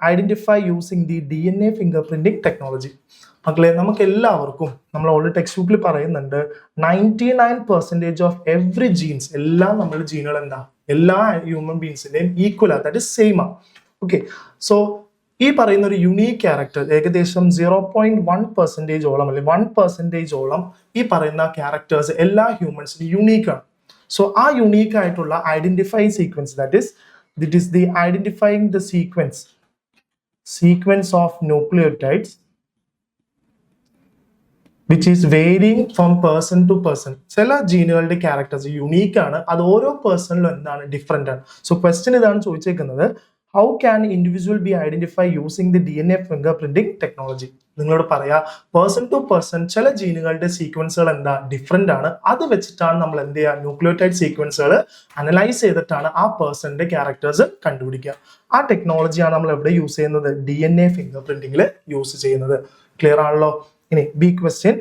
identify using the DNA fingerprinting technology. മക്കളെ നമുക്ക് എല്ലാവർക്കും നമ്മൾ already text ബുക്കിൽ പറയുന്നുണ്ട് 99% ഓഫ് എവറി ജീൻസ്, എല്ലാ നമ്മുടെ ജീനുകൾ എന്താ, എല്ലാ ഹ്യൂമൻ ബീങ്സിന്റെയും ഈക്വൽ ആണ്, ദാറ്റ് ഇസ് സെയിം ആണ്. ഓക്കെ, സോ ഈ പറയുന്ന ഒരു യുണീക്ക് ക്യാരക്ടർ ഏകദേശം 0.1% അല്ലെങ്കിൽ 1% ഈ പറയുന്ന ക്യാരക്ടേഴ്സ് എല്ലാ ഹ്യൂമൻസിനും യുണീക്ക് ആണ്. സോ ആ യുണീക്ക് ആയിട്ടുള്ള identifying sequence, that is the identifying the sequence of nucleotides which is varying from person to person. ചില ജീനുകളുടെ ക്യാരക്ടേഴ്സ് യുണീക്ക് ആണ്, അത് ഓരോ പേഴ്സണിലും എന്താണ്, ഡിഫറെന്റ് ആണ്. സോ ക്വസ്റ്റ്യൻ ഇതാണ് ചോദിച്ചേക്കുന്നത്, how can individual be identify using the DNA fingerprinting technology. നിങ്ങളോട് പറയാ പേഴ്സൺ ടു പേഴ്സൺ ചില ജീനുകളുടെ സീക്വൻസുകൾ എന്താ, ഡിഫറെന്റ് ആണ്. അത് വെച്ചിട്ടാണ് നമ്മൾ എന്ത് ചെയ്യുക, ന്യൂക്ലിയോടൈഡ് സീക്വൻസുകൾ അനലൈസ് ചെയ്തിട്ടാണ് ആ പേഴ്സണിന്റെ ക്യാരക്ടേഴ്സ് കണ്ടുപിടിക്കുക. ആ ടെക്നോളജിയാണ് നമ്മൾ എവിടെ യൂസ് ചെയ്യുന്നത്, DNA ഫിംഗർ പ്രിന്റിംഗിൽ യൂസ് ചെയ്യുന്നത്. ക്ലിയർ ആണല്ലോ? ഇനി B question,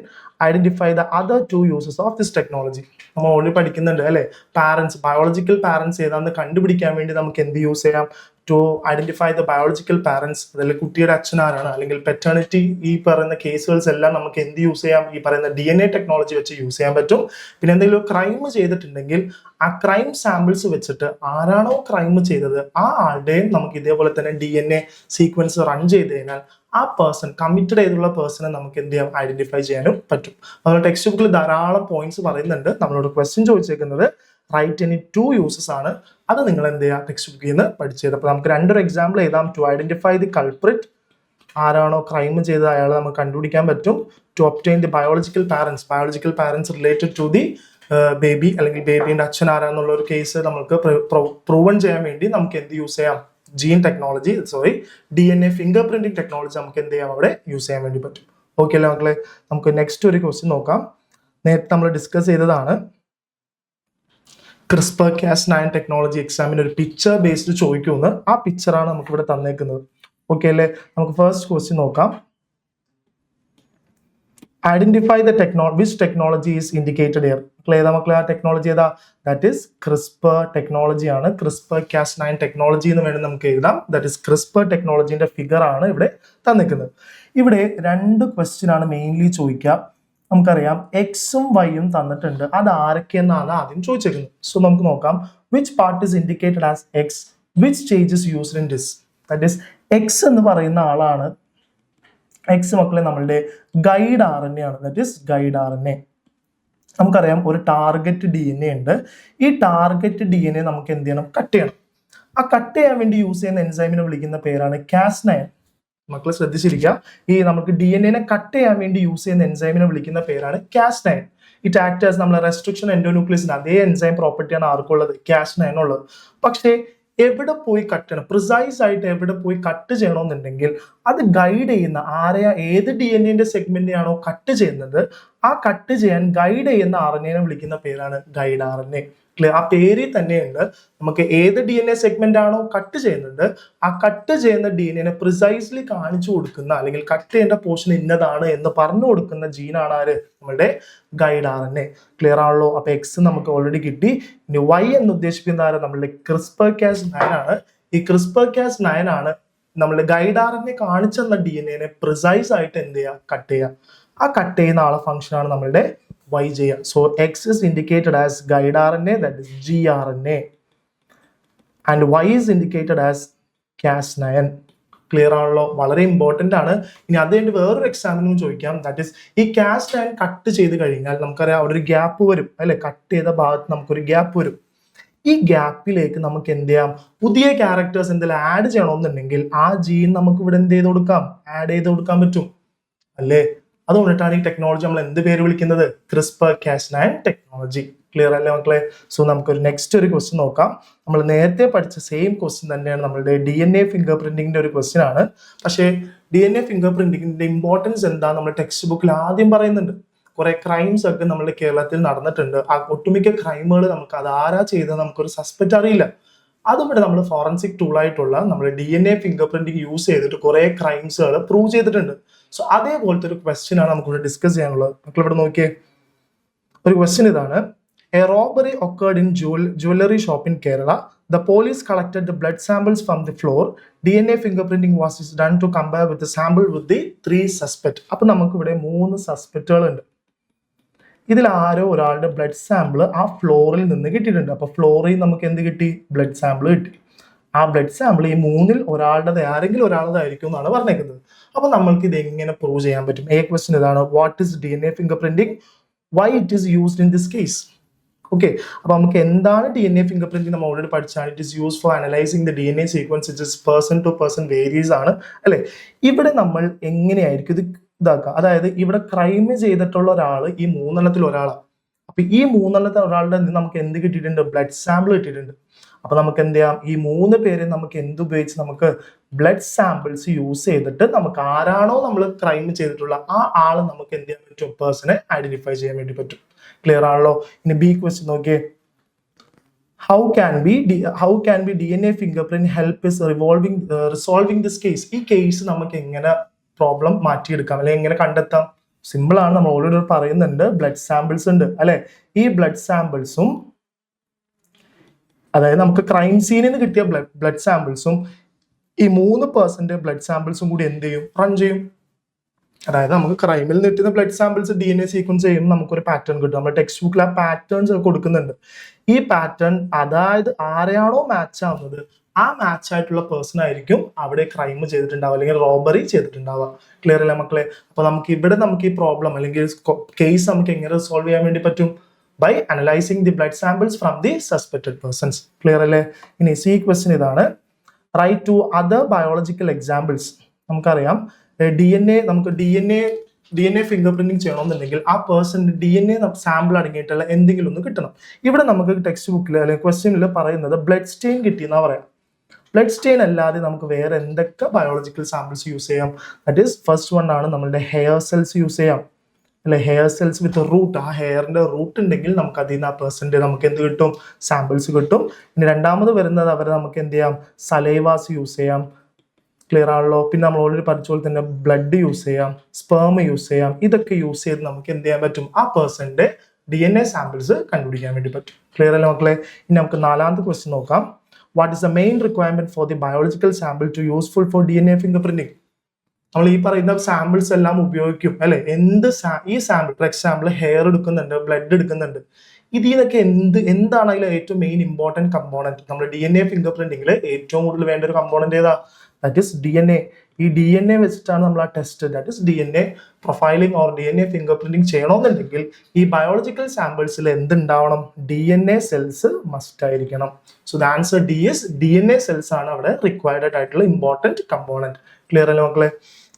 identify the other 2 uses of this technology. നമ്മൾ ഓൾറെഡി പഠിക്കുന്നുണ്ട് അല്ലെ, പാരന്റ്സ്, ബയോളജിക്കൽ പാരന്റ്സ് ഏതാണെന്ന് കണ്ടുപിടിക്കാൻ വേണ്ടി നമുക്ക് എന്ത് യൂസ് ചെയ്യാം, to identify the biological parents, അതിൽ കുട്ടിയുടെ അച്ഛൻ ആരാണ്, അല്ലെങ്കിൽ പെറ്റേണിറ്റി, ഈ പറയുന്ന കേസുകൾസ് എല്ലാം നമുക്ക് എന്ത് യൂസ് ചെയ്യാം, ഈ പറയുന്ന DNA ടെക്നോളജി വെച്ച് യൂസ് ചെയ്യാൻ പറ്റും. പിന്നെ എന്തെങ്കിലും ക്രൈം ചെയ്തിട്ടുണ്ടെങ്കിൽ ആ ക്രൈം സാമ്പിൾസ് വെച്ചിട്ട് ആരാണോ ക്രൈം ചെയ്തത് ആ ആളുടെയും നമുക്ക് ഇതേപോലെ തന്നെ DNA സീക്വൻസ് റൺ ചെയ്ത് കഴിഞ്ഞാൽ ആ പേഴ്സൺ കമ്മിറ്റഡ് ചെയ്തുള്ള പേഴ്സണെ നമുക്ക് എന്ത് ചെയ്യാം, ഐഡന്റിഫൈ ചെയ്യാനും പറ്റും. നമ്മൾ ടെക്സ്റ്റ് ബുക്കിൽ ധാരാളം പോയിന്റ്സ് പറയുന്നുണ്ട്. നമ്മളോട് ക്വസ്റ്റ്യൻ ചോദിച്ചേക്കുന്നത് റൈറ്റ് എനി 2 യൂസസ് ആണ്. അത് നിങ്ങൾ എന്ത് ചെയ്യുക, ടെക്സ്റ്റ് ബുക്കിൽ നിന്ന് പഠിച്ചത്. അപ്പൊ നമുക്ക് രണ്ടൊരു എക്സാമ്പിൾ എഴുതാം. ടു ഐഡന്റിഫൈ ദി കൾപ്രിറ്റ്, ആരാണോ ക്രൈം ചെയ്തത് അയാളെ നമുക്ക് കണ്ടുപിടിക്കാൻ പറ്റും. To obtain the biological parents related to the baby, അല്ലെങ്കിൽ ബേബിന്റെ അച്ഛൻ ആരാന്നുള്ള ഒരു കേസ് നമുക്ക് പ്രൂവൺ ചെയ്യാൻ വേണ്ടി നമുക്ക് എന്ത് യൂസ് ചെയ്യാം, DNA ഫിംഗർ പ്രിന്റിംഗ് ടെക്നോളജി നമുക്ക് എന്ത് ചെയ്യാം, അവിടെ യൂസ് ചെയ്യാൻ വേണ്ടി പറ്റും. ഓക്കെ അല്ലേ മക്കളെ? നമുക്ക് നെക്സ്റ്റ് ഒരു ക്വസ്റ്റ്യൻ നോക്കാം. നേരത്തെ നമ്മൾ ഡിസ്കസ് ചെയ്തതാണ് CRISPR-Cas9 ടെക്നോളജി എക്സാമിന് ഒരു പിക്ചർ ബേസ്ഡ് ചോദിക്കുമെന്ന്. ആ പിക്ചറാണ് നമുക്ക് ഇവിടെ തന്നേക്കുന്നത്. ഓക്കെ അല്ലേ? നമുക്ക് ഫസ്റ്റ് ക്വസ്റ്റ്യൻ നോക്കാം. Identify the which technology is indicated here. ഏതാ മക്കളെ ആ ടെക്നോളജി? ഏതാ? That is CRISPR ടെക്നോളജിയാണ്. CRISPR-Cas9 technology എന്ന് വേണം നമുക്ക് എഴുതാം. ദാറ്റ് ഈസ് CRISPR ടെക്നോളജിന്റെ ഫിഗർ ആണ് ഇവിടെ തന്നിരിക്കുന്നത്. ഇവിടെ രണ്ട് ക്വസ്റ്റ്യൻ ആണ് മെയിൻലി ചോദിക്കുക. നമുക്കറിയാം എക്സും വൈയും തന്നിട്ടുണ്ട്. അത് ആരൊക്കെയെന്നാണ് ആദ്യം ചോദിച്ചിരിക്കുന്നത്. സോ നമുക്ക് നോക്കാം. Which part is indicated as X, which stage is used in this. That is X എന്ന് പറയുന്ന ആളാണ്. എക്സ് മക്കളെ നമ്മളുടെ ഗൈഡ് RNA ആണ്. That is guide RNA. നമുക്കറിയാം ഒരു ടാർഗറ്റ് DNA ഉണ്ട്. ഈ ടാർഗറ്റ് DNA നമുക്ക് എന്ത് ചെയ്യണം, കട്ട് ചെയ്യണം. ആ കട്ട് ചെയ്യാൻ വേണ്ടി യൂസ് ചെയ്യുന്ന എൻസൈമിനെ വിളിക്കുന്ന പേരാണ് Cas9. മക്കൾ ശ്രദ്ധിച്ചിരിക്കുക. ഈ നമുക്ക് DNA കട്ട് ചെയ്യാൻ വേണ്ടി യൂസ് ചെയ്യുന്ന എൻസൈമിനെ വിളിക്കുന്ന പേരാണ് Cas9. ഇറ്റ് ആക്ട് ആസ് നമ്മളെ റെസ്ട്രിക്ഷൻ എൻഡോന്യൂക്ലിയസിന് അതേ എൻസൈം പ്രോപ്പർട്ടിയാണ് ആർക്കുള്ളത്, Cas9 ഉള്ളത്. പക്ഷേ എവിടെ പോയി കട്ട് ചെയ്യണം, പ്രിസൈസ് ആയിട്ട് എവിടെ പോയി കട്ട് ചെയ്യണമെന്നുണ്ടെങ്കിൽ അത് ഗൈഡ് ചെയ്യുന്ന ആരെയാ, ഏത് DNA സെഗ്മെന്റ് ആണോ കട്ട് ചെയ്യുന്നത് ആ കട്ട് ചെയ്യാൻ ഗൈഡ് ചെയ്യുന്ന RNA വിളിക്കുന്ന പേരാണ് ഗൈഡ് RNA. ആ പേരിൽ തന്നെയുണ്ട് നമുക്ക് ഏത് DNA സെഗ്മെന്റ് ആണോ കട്ട് ചെയ്യുന്നത് ആ കട്ട് ചെയ്യുന്ന DNA പ്രിസൈസ്ലി കാണിച്ചു കൊടുക്കുന്ന, അല്ലെങ്കിൽ കട്ട് ചെയ്യേണ്ട പോർഷൻ ഇന്നതാണ് എന്ന് പറഞ്ഞു കൊടുക്കുന്ന ജീനാണ് ആര്, നമ്മുടെ ഗൈഡ് RNA. ക്ലിയർ ആണല്ലോ? അപ്പൊ എക്സ് നമുക്ക് ഓൾറെഡി കിട്ടി. ഇനി വൈ എന്ന് ഉദ്ദേശിക്കുന്ന ആര്, നമ്മളുടെ CRISPR-Cas9 ആണ്. ഈ CRISPR-Cas9 ആണ് നമ്മളുടെ ഗൈഡ് RNA കാണിച്ചെന്ന DNA പ്രിസൈസ് ആയിട്ട് എന്ത് ചെയ്യുക, കട്ട് ചെയ്യുക. ആ കട്ട് ചെയ്യുന്ന ആളെ ഫംഗ്ഷൻ ആണ് നമ്മളുടെ Y ചെയ്യുക. So X is indicated as guide RNA, that is gRNA, and Y is indicated as Cas9. Clear ആണല്ലോ? വളരെ ഇമ്പോർട്ടന്റ് ആണ്. ഇനി അത് കഴിഞ്ഞ് വേറൊരു എക്സാമിനും ചോദിക്കാം. ദാറ്റ് ഈസ് ഈ Cas9 കട്ട് ചെയ്ത് കഴിഞ്ഞാൽ നമുക്കറിയാം അവിടെ ഒരു ഗ്യാപ്പ് വരും അല്ലെ, കട്ട് ചെയ്ത ഭാഗത്ത് നമുക്കൊരു ഗ്യാപ്പ് വരും. ഈ ഗ്യാപ്പിലേക്ക് നമുക്ക് എന്ത് ചെയ്യാം, പുതിയ ക്യാരക്ടേഴ്സ് എന്തെങ്കിലും ആഡ് ചെയ്യണമെന്നുണ്ടെങ്കിൽ ആ ജീൻ നമുക്ക് ഇവിടെ എന്ത് ചെയ്ത് കൊടുക്കാം, ആഡ് ചെയ്ത് കൊടുക്കാൻ പറ്റും അല്ലേ? അതുകൊണ്ടിട്ടാണ് ഈ ടെക്നോളജി നമ്മൾ എന്ത് പേര് വിളിക്കുന്നത്, CRISPR-Cas9 ടെക്നോളജി. ക്ലിയർ അല്ലേ മക്കളെ? സോ നമുക്കൊരു നെക്സ്റ്റ് ഒരു ക്വസ്റ്റ്യൻ നോക്കാം. നമ്മൾ നേരത്തെ പഠിച്ച സെയിം ക്വസ്റ്റ്യൻ തന്നെയാണ്, നമ്മളുടെ DNA ഫിംഗർ പ്രിന്റിങ്ങിന്റെ ഒരു ക്വസ്റ്റ്യൻ ആണ്. പക്ഷേ DNA ഫിംഗർ പ്രിന്റിങ്ങിന്റെ ഇമ്പോർട്ടൻസ് എന്താ നമ്മൾ ടെക്സ്റ്റ് ബുക്കിൽ ആദ്യം പറയുന്നുണ്ട്. കുറെ ക്രൈംസ് ഒക്കെ നമ്മുടെ കേരളത്തിൽ നടന്നിട്ടുണ്ട്. ആ ഒട്ടുമിക്ക ക്രൈമുകൾ നമുക്ക് അത് ആരാ ചെയ്തത് നമുക്കൊരു സസ്പെക്ട് അറിയില്ല. അതുകൊണ്ട് നമ്മൾ ഫോറൻസിക് ടൂൾ ആയിട്ടുള്ള നമ്മുടെ DNA ഫിംഗർ പ്രിന്റിങ് യൂസ് ചെയ്തിട്ട് കുറെ ക്രൈംസുകൾ പ്രൂവ് ചെയ്തിട്ടുണ്ട്. സോ അതേപോലത്തെ ഒരു ക്വസ്റ്റ്യൻ ആണ് നമുക്കിവിടെ ഡിസ്കസ് ചെയ്യാനുള്ളത്. മക്കൾ ഇവിടെ നോക്കിയേ, ഒരു ക്വസ്റ്റ്യൻ ഇതാണ്. A robbery occurred in jewelry shop in Kerala. The police collected the blood samples from the floor. DNA fingerprinting was done to compare with the sample with the 3 suspect. അപ്പൊ നമുക്ക് ഇവിടെ 3 സസ്പെക്റ്റുകൾ ഉണ്ട്. ഇതിൽ ആരോ ഒരാളുടെ ബ്ലഡ് സാമ്പിൾ ആ ഫ്ലോറിൽ നിന്ന് കിട്ടിയിട്ടുണ്ട്. അപ്പൊ ഫ്ലോറിൽ നമുക്ക് എന്ത് കിട്ടി, ബ്ലഡ് സാമ്പിൾ കിട്ടി. ആ ബ്ലഡ് സാമ്പിൾ ഈ 3-ൽ ഒരാളുടെ ആരെങ്കിലും ഒരാളുടേതായിരിക്കും എന്നാണ് പറഞ്ഞേക്കുന്നത്. അപ്പൊ നമ്മൾക്ക് ഇത് എങ്ങനെ പ്രൂവ് ചെയ്യാൻ പറ്റും? എ ക്വസ്റ്റ്യൻ ഇതാണ്, what is DNA fingerprinting, why it is used in this case. Okay, അപ്പൊ നമുക്ക് എന്താണ് DNA ഫിംഗർ പ്രിന്റിംഗ് നമ്മൾ ഓൾറെഡി പഠിച്ചാണ്. It is use for analysing the DNA sequence, it is person to person varies ആണ് അല്ലെ. ഇവിടെ നമ്മൾ എങ്ങനെയായിരിക്കും ഇത് ഇതാക്കുക, അതായത് ഇവിടെ ക്രൈം ചെയ്തിട്ടുള്ള ഒരാൾ ഈ 3-എണ്ണത്തിൽ ഒരാളാണ്. അപ്പൊ ഈ 3-എണ്ണത്തിൽ ഒരാളുടെ നമുക്ക് എന്ത് കിട്ടിയിട്ടുണ്ട്, ബ്ലഡ് സാമ്പിൾ കിട്ടിയിട്ടുണ്ട്. അപ്പൊ നമുക്ക് എന്ത് ചെയ്യാം, ഈ 3 പേരെ നമുക്ക് എന്തുപയോഗിച്ച് നമുക്ക് ബ്ലഡ് സാമ്പിൾസ് യൂസ് ചെയ്തിട്ട് നമുക്ക് ആരാണോ നമ്മൾ ക്രൈം ചെയ്തിട്ടുള്ള ആ ആള് നമുക്ക് എന്ത് ചെയ്യാൻ പറ്റും, പേഴ്സണെ ഐഡന്റിഫൈ ചെയ്യാൻ വേണ്ടി പറ്റും. ക്ലിയർ ആണല്ലോ? ഇനി ബി ക്വസ്റ്റ്യൻ നോക്കിയേ. How can be DNA fingerprint help is resolving this case? ഈ കേസ് നമുക്ക് എങ്ങനെ പ്രോബ്ലം മാറ്റിയെടുക്കാം അല്ലെങ്കിൽ എങ്ങനെ കണ്ടെത്താം? സിമ്പിൾ ആണ്. നമ്മൾ ഓൾറെഡി പറയുന്നുണ്ട് ബ്ലഡ് സാമ്പിൾസ് ഉണ്ട് അല്ലെ. ഈ ബ്ലഡ് സാമ്പിൾസും അതായത് നമുക്ക് ക്രൈം സീനിൽ നിന്ന് കിട്ടിയ ബ്ലഡ് സാമ്പിൾസും ഈ 3% ബ്ലഡ് സാമ്പിൾസും കൂടി എന്ത് ചെയ്യും, റൺ ചെയ്യും. അതായത് നമുക്ക് ക്രൈമിൽ നിന്ന് കിട്ടുന്ന ബ്ലഡ് സാമ്പിൾസ് DNA സീക്വൻസ് ചെയ്യുമ്പോൾ നമുക്കൊരു പാറ്റേൺ കിട്ടും. നമ്മുടെ ടെക്സ്റ്റ് ബുക്കിൽ ആ പാറ്റേൺസ് കൊടുക്കുന്നുണ്ട്. ഈ പാറ്റേൺ അതായത് ആരെയാണോ മാച്ച് ആവുന്നത് ആ മാച്ച് ആയിട്ടുള്ള പേഴ്സൺ ആയിരിക്കും അവിടെ ക്രൈം ചെയ്തിട്ടുണ്ടാവുക അല്ലെങ്കിൽ റോബറി ചെയ്തിട്ടുണ്ടാവുക. ക്ലിയർ അല്ലേ മക്കളെ? അപ്പൊ നമുക്ക് ഈ പ്രോബ്ലം അല്ലെങ്കിൽ കേസ് നമുക്ക് എങ്ങനെ സോൾവ് ചെയ്യാൻ വേണ്ടി പറ്റും? By analysing the blood samples from the suspected persons. Clear അല്ലേ? ഇനി സി ക്വസ്റ്റ്യൻ ഇതാണ്, write to other biological examples. നമുക്കറിയാം നമുക്ക് D N A fingerprinting ചെയ്യണമെന്നുണ്ടെങ്കിൽ ആ പേഴ്സന്റെ DNA സാമ്പിൾ അടങ്ങിയിട്ടുള്ള എന്തെങ്കിലും ഒന്ന് കിട്ടണം. ഇവിടെ നമുക്ക് ടെക്സ്റ്റ് ബുക്കിൽ അല്ലെങ്കിൽ ക്വസ്റ്റ്യനിൽ പറയുന്നത് ബ്ലഡ് സ്റ്റെയിൻ കിട്ടിയെന്നാ പറയാം. ബ്ലഡ് സ്റ്റെയിൻ അല്ലാതെ നമുക്ക് വേറെ എന്തൊക്കെ ബയോളജിക്കൽ സാമ്പിൾസ് യൂസ് ചെയ്യാം? ദാറ്റ് ഈസ് ഫസ്റ്റ് വൺ ആണ് നമ്മളുടെ ഹെയർ സെൽസ് യൂസ് ചെയ്യാം, അല്ലെ? ഹെയർ സെൽസ് വിത്ത് റൂട്ട്, ആ ഹെയറിന്റെ റൂട്ട് ഉണ്ടെങ്കിൽ നമുക്ക് അതിൽ നിന്ന് ആ പേഴ്സന്റെ നമുക്ക് എന്ത് കിട്ടും? സാമ്പിൾസ് കിട്ടും. ഇനി രണ്ടാമത് വരുന്നത് നമുക്ക് എന്ത് ചെയ്യാം? സലൈവാസ് യൂസ് ചെയ്യാം. ക്ലിയർ ആണല്ലോ? പിന്നെ നമ്മൾ ഓൾറെഡി പഠിച്ച പോലെ തന്നെ ബ്ലഡ് യൂസ് ചെയ്യാം, സ്പേം യൂസ് ചെയ്യാം. ഇതൊക്കെ യൂസ് ചെയ്ത് നമുക്ക് എന്ത് ചെയ്യാൻ പറ്റും? ആ പേഴ്സന്റെ DNA സാമ്പിൾസ് കണ്ടുപിടിക്കാൻ വേണ്ടി പറ്റും. ക്ലിയർ അല്ലേ മക്കളെ? ഇനി നമുക്ക് നാലാമത്തെ ക്വസ്റ്റ്യൻ നോക്കാം. What is the main requirement for the biological sample to useful for DNA fingerprinting? നമ്മൾ ഈ പറയുന്ന സാമ്പിൾസ് എല്ലാം ഉപയോഗിക്കും, അല്ലെ? ഈ സാമ്പിൾ, ഫോർ എക്സാമ്പിൾ ഹെയർ എടുക്കുന്നുണ്ട്, ബ്ലഡ് എടുക്കുന്നുണ്ട്. ഇതിനൊക്കെ എന്താണ് അതിൽ ഏറ്റവും മെയിൻ ഇമ്പോർട്ടന്റ് കമ്പോണന്റ്? നമ്മുടെ DNA ഫിംഗർ പ്രിന്റിംഗിൽ ഏറ്റവും കൂടുതൽ വേണ്ട ഒരു കമ്പോണന്റ് ഏതാ? That is DNA. ഈ DNA വെച്ചിട്ടാണ് നമ്മൾ ആ test, that is DNA profiling or DNA fingerprinting ചെയ്യണമെന്നുണ്ടെങ്കിൽ ഈ ബയോളജിക്കൽ സാമ്പിൾസിൽ എന്തുണ്ടാവണം? DNA സെൽസ് മസ്റ്റ് ആയിരിക്കണം. So the answer D is DNA cells ആണ് അവിടെ റിക്വയർഡ് ആയിട്ടുള്ള ഇമ്പോർട്ടന്റ് കമ്പോണന്റ്. ക്ലിയർ അല്ലേ മക്കളെ?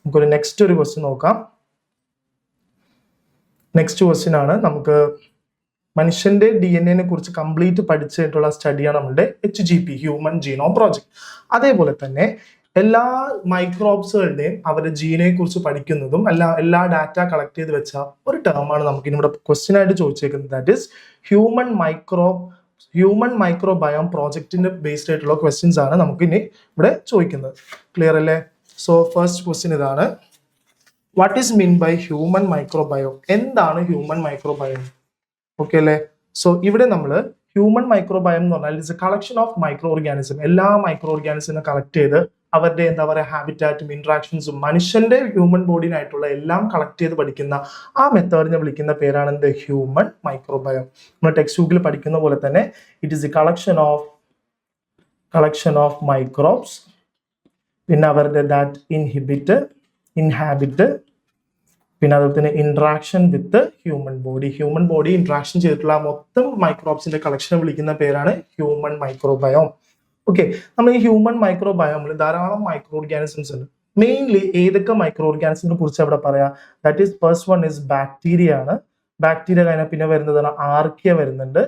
നമുക്കൊരു നെക്സ്റ്റ് ഒരു ക്വസ്റ്റ്യൻ നോക്കാം. നെക്സ്റ്റ് ക്വസ്റ്റ്യൻ ആണ്, നമുക്ക് മനുഷ്യന്റെ DNA കുറിച്ച് കംപ്ലീറ്റ് പഠിച്ചിട്ടുള്ള സ്റ്റഡിയാണ് നമ്മുടെ HGP, ഹ്യൂമൻ ജീനോം പ്രോജക്ട്. അതേപോലെ തന്നെ എല്ലാ മൈക്രോബ്സുകളുടെയും അവരുടെ ജീനെ കുറിച്ച് പഠിക്കുന്നതും എല്ലാ ഡാറ്റ കളക്ട് ചെയ്ത് വെച്ച ഒരു ടേമാണ് നമുക്ക് ഇവിടെ ക്വസ്റ്റ്യൻ ആയിട്ട് ചോദിച്ചേക്കുന്നത്. ദാറ്റ് ഇസ് ഹ്യൂമൻ മൈക്രോബയോം പ്രോജക്റ്റിന്റെ ബേസ്ഡ് ആയിട്ടുള്ള ക്വസ്റ്റ്യൻസ് ആണ് നമുക്ക് ഇനി ഇവിടെ ചോദിക്കുന്നത്. ക്ലിയർ അല്ലേ? സോ ഫസ്റ്റ് ക്വസ്റ്റ്യൻ ഇതാണ്, what is mean by human microbiome? എന്താണ് ഹ്യൂമൻ മൈക്രോബയോം? ഓക്കെ അല്ലേ? സോ ഇവിടെ നമ്മൾ ഹ്യൂമൻ മൈക്രോബയോം എന്ന് പറഞ്ഞാൽ it's a collection of micro organism. എല്ലാ മൈക്രോ ഓർഗാനിസിനെ കളക്ട് ചെയ്ത് അവരുടെ എന്താ പറയുക ഹാബിറ്റാറ്റും ഇൻട്രാക്ഷൻസും മനുഷ്യന്റെ ഹ്യൂമൻ ബോഡിനായിട്ടുള്ള എല്ലാം കളക്ട് ചെയ്ത് പഠിക്കുന്ന ആ മെത്തേഡിനെ വിളിക്കുന്ന പേരാണ് എന്ത്? Human microbiome. നമ്മൾ ടെക്സ്റ്റ് ബുക്കിൽ പഠിക്കുന്ന പോലെ തന്നെ it is A collection of microbes, പിന്നെ അവരുടെ ദാറ്റ് ഇൻഹാബിറ്റ്, പിന്നെ അതുപോലെ തന്നെ interaction with human body interaction ചെയ്തിട്ടുള്ള മൊത്തം മൈക്രോബ്സിന്റെ കളക്ഷനെ വിളിക്കുന്ന പേരാണ് ഹ്യൂമൻ മൈക്രോബയോം. ഓക്കെ, നമ്മൾ ഈ ഹ്യൂമൻ മൈക്രോബയോമിൽ ധാരാളം മൈക്രോ ഓർഗാനിസംസ് ഉണ്ട്. മെയിൻലി ഏതൊക്കെ മൈക്രോ ഓർഗാനിസത്തിനെ കുറിച്ച് അവിടെ പറയാം? That is first one is bacteria ആണ്. ബാക്ടീരിയ കഴിഞ്ഞാൽ പിന്നെ വരുന്നതാണ് ആർക്കിയ വരുന്നുണ്ട്,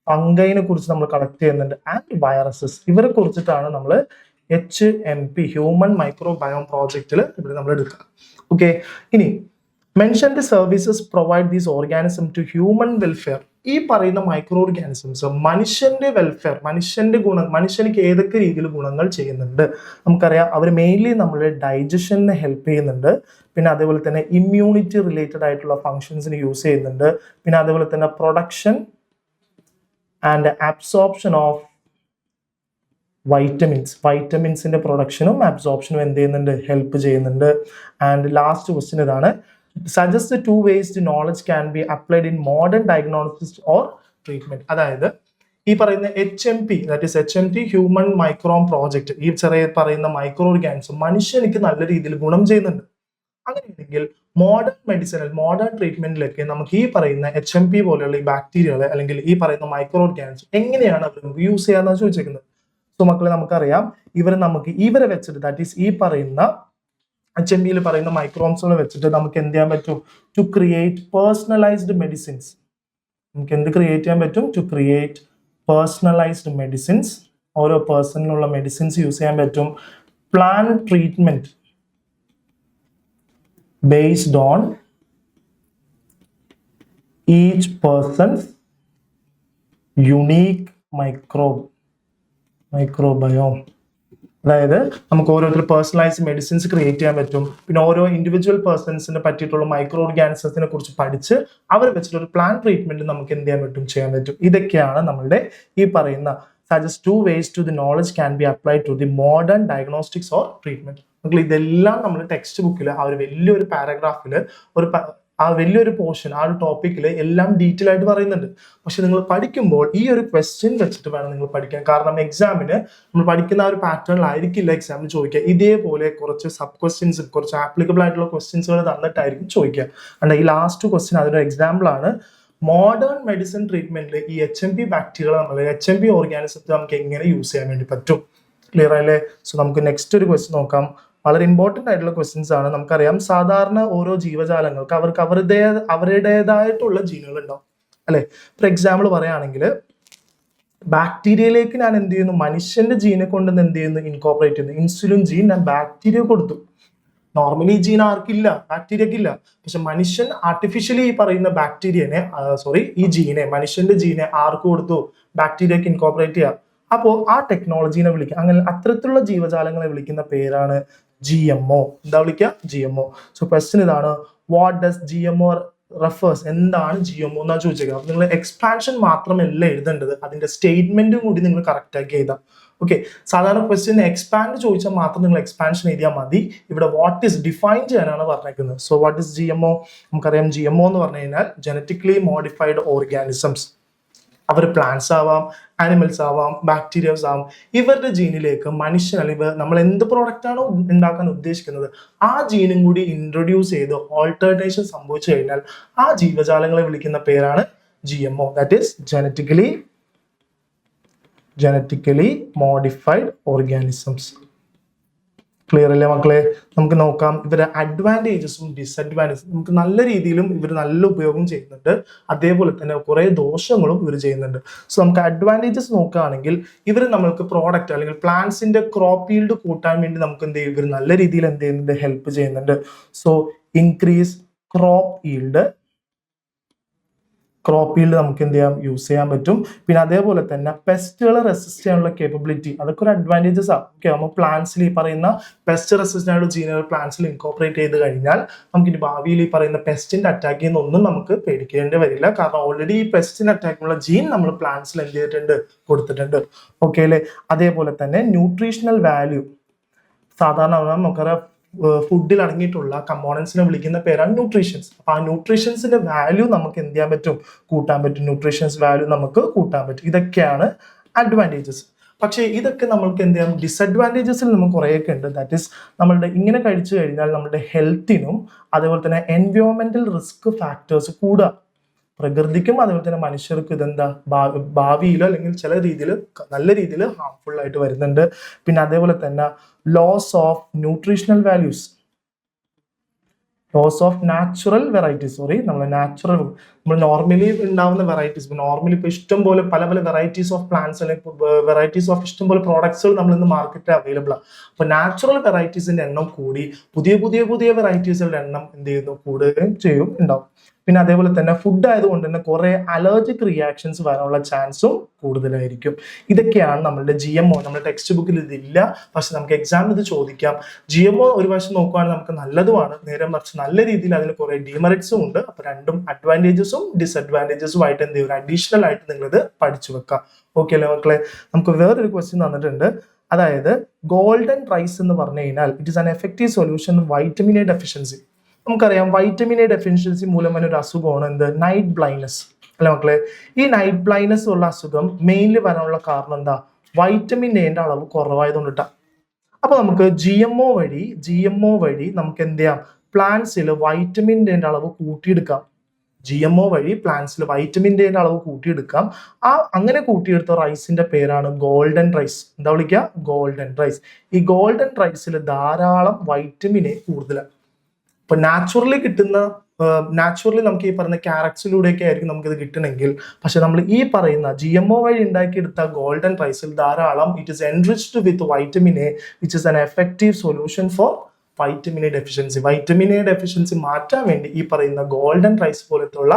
ഫംഗൈനെ കുറിച്ച് നമ്മൾ കളക്ട് ചെയ്യുന്നുണ്ട്, ആൻഡ് വൈറസസ്. ഇവരെ കുറിച്ചിട്ടാണ് നമ്മൾ HMP ഹ്യൂമൻ മൈക്രോബയോം പ്രോജക്റ്റിൽ ഇവിടെ നമ്മൾ എടുക്കുക. ഓക്കെ, ഇനി mention the services provide these organism to human welfare. ഈ പറയുന്ന മൈക്രോ ഓർഗാനിസംസ് മനുഷ്യന്റെ വെൽഫെയർ, മനുഷ്യനിക്ക് ഏതൊക്കെ രീതിയിൽ ഗുണങ്ങൾ ചെയ്യുന്നുണ്ട്? നമുക്കറിയാം അവർ മെയിൻലി നമ്മുടെ ഡൈജഷനെ ഹെൽപ്പ് ചെയ്യുന്നുണ്ട്, പിന്നെ അതേപോലെ തന്നെ ഇമ്മ്യൂണിറ്റി റിലേറ്റഡ് ആയിട്ടുള്ള ഫങ്ഷൻസിന് യൂസ് ചെയ്യുന്നുണ്ട്, പിന്നെ അതേപോലെ തന്നെ പ്രൊഡക്ഷൻ ആൻഡ് അബ്സോർപ്ഷൻ ഓഫ് വൈറ്റമിൻസിന്റെ പ്രൊഡക്ഷനും അബ്സോർപ്ഷനും എന്ത് ചെയ്യുന്നുണ്ട്? ഹെൽപ്പ് ചെയ്യുന്നുണ്ട്. ആൻഡ് ലാസ്റ്റ് ക്വസ്റ്റ്യൻ ഇതാണ്, suggest the two ways the knowledge can be applied in modern diagnosis or treatment. അതായത് ഈ പറയുന്ന HMP, that is HMP human microbiome project, ഈ ചെറിയ പറയുന്ന മൈക്രോ ഓർഗാനിസം മനുഷ്യനിക്ക് നല്ല രീതിയിൽ ഗുണം ചെയ്യുന്നുണ്ട്. അങ്ങനെയാണെങ്കിൽ മോഡേൺ ട്രീറ്റ്മെന്റിലൊക്കെ നമുക്ക് ഈ പറയുന്ന HMP പോലെയുള്ള ഈ ബാക്ടീരിയകളെ അല്ലെങ്കിൽ ഈ പറയുന്ന മൈക്രോ ഓർഗാനിസം എങ്ങനെയാണ് അവർ നമുക്ക് യൂസ് ചെയ്യാന്നാണ് ചോദിച്ചിരിക്കുന്നത്. സോ മക്കളെ നമുക്കറിയാം ഇവരെ വെച്ചിട്ട് ദാറ്റ് ഈസ് ഈ പറയുന്ന HMP പറയുന്ന മൈക്രോബ്സുകളെ വെച്ചിട്ട് നമുക്ക് എന്ത് ചെയ്യാൻ പറ്റും? To create personalised medicines. നമുക്ക് എന്ത് ക്രിയേറ്റ് ചെയ്യാൻ പറ്റും? To create personalised medicines. ഓരോ പേഴ്സണിനുള്ള മെഡിസിൻസ് യൂസ് ചെയ്യാൻ പറ്റും. Plan treatment based on each person's unique microbiome. അതായത് നമുക്ക് ഓരോരുത്തർ പേഴ്സണലൈസ്ഡ് മെഡിസിൻസ് ക്രിയേറ്റ് ചെയ്യാൻ പറ്റും. പിന്നെ ഓരോ ഇൻഡിവിജ്വൽ പേഴ്സൺസിനെ പറ്റിയിട്ടുള്ള മൈക്രോ ഓർഗാനിസത്തിനെ കുറിച്ച് പഠിച്ച് അവർ വെച്ചിട്ട് ഒരു പ്ലാൻ ട്രീറ്റ്മെന്റ് നമുക്ക് എന്ത് ചെയ്യാൻ പറ്റും? ചെയ്യാൻ പറ്റും. ഇതൊക്കെയാണ് നമ്മളുടെ ഈ പറയുന്ന suggest two ways to the knowledge can be applied to the modern diagnostics or treatment. ഇതെല്ലാം നമ്മൾ ടെക്സ്റ്റ് ബുക്കിൽ ആ ഒരു വലിയൊരു പാരഗ്രാഫിൽ ആ വലിയൊരു പോർഷൻ ആ ഒരു ടോപ്പിക്കിൽ എല്ലാം ഡീറ്റെയിൽ ആയിട്ട് പറയുന്നുണ്ട്. പക്ഷെ നിങ്ങൾ പഠിക്കുമ്പോൾ ഈ ഒരു ക്വസ്റ്റ്യൻ വെച്ചിട്ട് വേണം നിങ്ങൾ പഠിക്കാൻ. കാരണം എക്സാമിന് നമ്മൾ പഠിക്കുന്ന ആ ഒരു പാറ്റേണിലായിരിക്കില്ല എക്സാമിന് ചോദിക്കുക. ഇതേപോലെ കുറച്ച് സബ് ക്വസ്റ്റ്യൻസ്, കുറച്ച് ആപ്ലിക്കബിൾ ആയിട്ടുള്ള ക്വസ്റ്റ്യൻസുകൾ തന്നിട്ടായിരിക്കും ചോദിക്കുക. അല്ല, ഈ ലാസ്റ്റ് ക്വസ്റ്റ്യൻ അതിനൊരു എക്സാമ്പിൾ ആണ്. മോഡേൺ മെഡിസിൻ ട്രീറ്റ്മെന്റിൽ ഈ HMP ബാക്ടീരിയ നമ്മൾ HMP ഓർഗാനിസത്തെ നമുക്ക് എങ്ങനെ യൂസ് ചെയ്യാൻ വേണ്ടി പറ്റും? ക്ലിയർ ആയില്ലേ? സോ നമുക്ക് നെക്സ്റ്റ് ഒരു ക്വസ്റ്റ്യൻ നോക്കാം. വളരെ ഇമ്പോർട്ടന്റ് ആയിട്ടുള്ള ക്വസ്റ്റ്യൻസ് ആണ്. നമുക്കറിയാം സാധാരണ ഓരോ ജീവജാലങ്ങൾക്ക് അവർക്ക് അവരുടേതായിട്ടുള്ള ജീനുകൾ ഉണ്ടാവും അല്ലെ. ഫോർ എക്സാമ്പിൾ പറയുകയാണെങ്കിൽ ബാക്ടീരിയയിലേക്ക് ഞാൻ എന്ത് ചെയ്യുന്നു, മനുഷ്യന്റെ ജീനെ കൊണ്ട് എന്ത് ചെയ്യുന്നു, ഇൻകോപ്പറേറ്റ് ചെയ്യുന്നു. ഇൻസുലിൻ ജീൻ ഞാൻ ബാക്ടീരിയ കൊടുത്തു. നോർമലി ഈ ജീൻ ആർക്കില്ല, ബാക്ടീരിയക്കില്ല. പക്ഷെ മനുഷ്യൻ ആർട്ടിഫിഷ്യലി ഈ പറയുന്ന ബാക്ടീരിയനെ ഈ ജീനെ, മനുഷ്യന്റെ ജീനെ ആർക്ക് കൊടുത്തു, ബാക്ടീരിയക്ക് ഇൻകോപ്പറേറ്റ് ചെയ്യാം. അപ്പോൾ ആ ടെക്നോളജീനെ വിളിക്കുക, അങ്ങനെ അത്തരത്തിലുള്ള ജീവജാലങ്ങളെ വിളിക്കുന്ന പേരാണ് GMO. എന്താ വിളിക്കുക? GMO. സോ ക്വസ്റ്റ്യൻ ഇതാണ്, വാട്ട് ഡസ് GMO റെഫേഴ്സ്? എന്താണ് GMO എന്നാ ചോദിച്ചേക്കുക. അപ്പൊ നിങ്ങൾ എക്സ്പാൻഷൻ മാത്രമല്ല എഴുതേണ്ടത്, അതിന്റെ സ്റ്റേറ്റ്മെന്റും കൂടി നിങ്ങൾ കറക്റ്റ് ആക്കി എഴുതാം. ഓക്കെ, സാധാരണ ക്വസ്റ്റ്യൻ എക്സ്പാൻഡ് ചോദിച്ചാൽ മാത്രം നിങ്ങൾ എക്സ്പാൻഷൻ എഴുതിയാൽ മതി. ഇവിടെ വാട്ട് ഈസ് ഡിഫൈൻ ചെയ്യാനാണ് പറഞ്ഞേക്കുന്നത്. So what is GMO? നമുക്കറിയാം GMO എന്ന് പറഞ്ഞു കഴിഞ്ഞാൽ ജനറ്റിക്കലി മോഡിഫൈഡ് ഓർഗാനിസംസ്. അവർ പ്ലാന്റ്സ് ആവാം, ആനിമൽസ് ആവാം, ബാക്ടീരിയാസ് ആവാം. ഇവരുടെ ജീനിലേക്ക് മനുഷ്യൻ അല്ലെങ്കിൽ നമ്മൾ എന്ത് പ്രോഡക്റ്റ് ആണോ ഉണ്ടാക്കാൻ ഉദ്ദേശിക്കുന്നത് ആ ജീനും കൂടി ഇൻട്രൊഡ്യൂസ് ചെയ്ത് ഓൾട്ടർനേഷൻ സംഭവിച്ചു കഴിഞ്ഞാൽ ആ ജീവജാലങ്ങളെ വിളിക്കുന്ന പേരാണ് GMO. That is genetically modified organisms. Clear അല്ലേ മക്കളെ? നമുക്ക് നോക്കാം ഇവരുടെ അഡ്വാൻറ്റേജസും ഡിസഡ്വാൻറ്റേജസും. നമുക്ക് നല്ല രീതിയിലും ഇവർ നല്ല ഉപയോഗം ചെയ്യുന്നുണ്ട്, അതേപോലെ തന്നെ കുറെ ദോഷങ്ങളും ഇവർ ചെയ്യുന്നുണ്ട്. സോ നമുക്ക് അഡ്വാൻറ്റേജസ് നോക്കുകയാണെങ്കിൽ ഇവർ നമ്മൾക്ക് പ്രോഡക്റ്റ് അല്ലെങ്കിൽ പ്ലാന്റ്സിന്റെ ക്രോപ്പ് ഈൽഡ് കൂട്ടാൻ വേണ്ടി നമുക്ക് എന്ത് ചെയ്യും, ഇവർ നല്ല രീതിയിൽ എന്ത് ചെയ്യുന്നുണ്ട്, ഹെൽപ്പ് ചെയ്യുന്നുണ്ട്. സോ ഇൻക്രീസ് ക്രോപ്പ് ഈൽഡ് നമുക്ക് എന്ത് ചെയ്യാം, യൂസ് ചെയ്യാൻ പറ്റും. പിന്നെ അതേപോലെ തന്നെ പെസ്റ്റുകളെ റെസിസ്റ്റ് ചെയ്യാനുള്ള കേപ്പബിലിറ്റി, അതൊക്കെ ഒരു അഡ്വാൻറ്റേജസ് ആണ്. ഓക്കെ, നമ്മൾ പ്ലാന്റ്സിൽ ഈ പറയുന്ന പെസ്റ്റ് റെസിസ്റ്റന്റ് ആയിട്ടുള്ള ജീനുകൾ പ്ലാന്റ്സിൽ ഇൻകോപ്പറേറ്റ് ചെയ്ത് കഴിഞ്ഞാൽ നമുക്ക് ഇനി ഭാവിയിൽ ഈ പറയുന്ന പെസ്റ്റിന്റെ അറ്റാക്കിൽ നിന്നൊന്നും നമുക്ക് പേടിക്കേണ്ടി വരില്ല. കാരണം ഓൾറെഡി ഈ പെസ്റ്റിന് അറ്റാക്കിനുള്ള ജീൻ നമ്മൾ പ്ലാന്റ്സിൽ എന്ത് ചെയ്തിട്ടുണ്ട്, കൊടുത്തിട്ടുണ്ട്. ഓക്കെ അല്ലേ? അതേപോലെ തന്നെ ന്യൂട്രീഷണൽ വാല്യൂ, സാധാരണ നമുക്കറിയാം ഫുഡിൽ അടങ്ങിയിട്ടുള്ള കമ്പോണൻസിനെ വിളിക്കുന്ന പേരാണ് ന്യൂട്രീഷൻസ്. അപ്പൊ ആ ന്യൂട്രീഷൻസിന്റെ വാല്യൂ നമുക്ക് എന്ത് ചെയ്യാൻ പറ്റും, കൂട്ടാൻ പറ്റും. ന്യൂട്രീഷൻസ് വാല്യൂ നമുക്ക് കൂട്ടാൻ പറ്റും. ഇതൊക്കെയാണ് അഡ്വാൻറ്റേജസ്. പക്ഷേ ഇതൊക്കെ നമുക്ക് എന്ത് ചെയ്യാം, ഡിസഡ്വാൻറ്റേജസിൽ നമുക്ക് കുറേയൊക്കെ ഉണ്ട്. ദാറ്റ് ഈസ് നമ്മളുടെ ഇങ്ങനെ കഴിച്ചു കഴിഞ്ഞാൽ നമ്മുടെ ഹെൽത്തിനും അതേപോലെ തന്നെ എൻവയോൺമെന്റൽ റിസ്ക് ഫാക്ടേഴ്സ് കൂടുക. പ്രകൃതിക്കും അതേപോലെ തന്നെ മനുഷ്യർക്കും ഇതെന്താ ഭാവിയിലോ അല്ലെങ്കിൽ ചില രീതിയിൽ നല്ല രീതിയിൽ ഹാർംഫുൾ ആയിട്ട് വരുന്നുണ്ട്. പിന്നെ അതേപോലെ തന്നെ loss of nutritional values, loss of natural varieties. നമ്മൾ നോർമലി ഉണ്ടാവുന്ന വെറൈറ്റീസ്, നോർമലി ഇപ്പൊ ഇഷ്ടം പോലെ പല വെറൈറ്റീസ് ഓഫ് പ്ലാന്റ്സ് അല്ലെങ്കിൽ വെറൈറ്റീസ് ഓഫ് ഇഷ്ടം പോലെ പ്രോഡക്ട്സുകൾ നമ്മൾ ഇന്ന് മാർക്കറ്റിൽ അവൈലബിൾ ആണ്. അപ്പൊ നാച്ചുറൽ വെറൈറ്റീസിന്റെ എണ്ണം കൂടി പുതിയ വെറൈറ്റീസുകളുടെ എണ്ണം എന്ത് ചെയ്യുന്നു, കൂടുകയും ചെയ്യും ഉണ്ടാവും. പിന്നെ അതേപോലെ തന്നെ ഫുഡ് ആയതുകൊണ്ട് തന്നെ കുറെ അലർജിക് റിയാക്ഷൻസ് വരാനുള്ള ചാൻസും കൂടുതലായിരിക്കും. ഇതൊക്കെയാണ് നമ്മളുടെ GMO. നമ്മുടെ ടെക്സ്റ്റ് ബുക്കിൽ ഇതില്ല, പക്ഷെ നമുക്ക് എക്സാമിൽ ഇത് ചോദിക്കാം. GMO ഒരു വശം നോക്കുകയാണെങ്കിൽ നമുക്ക് നല്ലതുമാണ്, നേരെ മറിച്ച് നല്ല രീതിയിൽ അതിന് കുറെ ഡിമെറിറ്റ്സും ഉണ്ട്. അപ്പൊ രണ്ടും അഡ്വാൻറ്റേജസും ഡിസഡ്വാൻറ്റേജസും ആയിട്ട് എന്ത് ചെയ്യും, അഡീഷണൽ ആയിട്ട് നിങ്ങൾ ഇത് പഠിച്ചു വെക്കാം. ഓക്കെ അല്ലേ മക്കളെ? നമുക്ക് വേറൊരു ക്വസ്റ്റ്യൻ തന്നിട്ടുണ്ട്. അതായത് ഗോൾഡൻ റൈസ് എന്ന് പറഞ്ഞു കഴിഞ്ഞാൽ it is an effective solution vitamin A deficiency. നമുക്കറിയാം വൈറ്റമിൻ എ ഡെഫിഷ്യൻസി മൂലം ഒരു അസുഖമാണ് എന്ത്, നൈറ്റ് ബ്ലൈൻഡ്നെസ് അല്ലെ മക്കളെ? ഈ നൈറ്റ് ബ്ലൈൻഡ്നെസ് ഉള്ള അസുഖം മെയിൻലി വരാനുള്ള കാരണം എന്താ, വൈറ്റമിൻ എന്റെ അളവ് കുറവായതുകൊണ്ടിട്ടാ. അപ്പൊ നമുക്ക് GMO വഴി നമുക്ക് എന്ത് ചെയ്യാം, പ്ലാന്റ്സിൽ വൈറ്റമിൻ എന്റെ അളവ് കൂട്ടിയെടുക്കാം. GMO വഴി പ്ലാന്റ്സിൽ വൈറ്റമിൻ എന്റെ അളവ് കൂട്ടിയെടുക്കാം. അങ്ങനെ കൂട്ടിയെടുത്ത റൈസിന്റെ പേരാണ് ഗോൾഡൻ റൈസ്. എന്താ വിളിക്കുക, ഗോൾഡൻ റൈസ്. ഈ ഗോൾഡൻ റൈസിൽ ധാരാളം വൈറ്റമിൻ എ കൂടുതലാണ്. ഇപ്പൊ നാച്ചുറലി നമുക്ക് ഈ പറയുന്ന ക്യാരറ്റ്സിലൂടെയൊക്കെ ആയിരിക്കും നമുക്കിത് കിട്ടണമെങ്കിൽ, പക്ഷെ നമ്മൾ ഈ പറയുന്ന GMO വഴി ഉണ്ടാക്കിയെടുത്ത ഗോൾഡൻ റൈസിൽ ധാരാളം it is enriched with vitamin A which is an effective solution for vitamin A deficiency. Vitamin A deficiency മാറ്റാൻ വേണ്ടി ഈ പറയുന്ന ഗോൾഡൻ റൈസ് പോലത്തുള്ള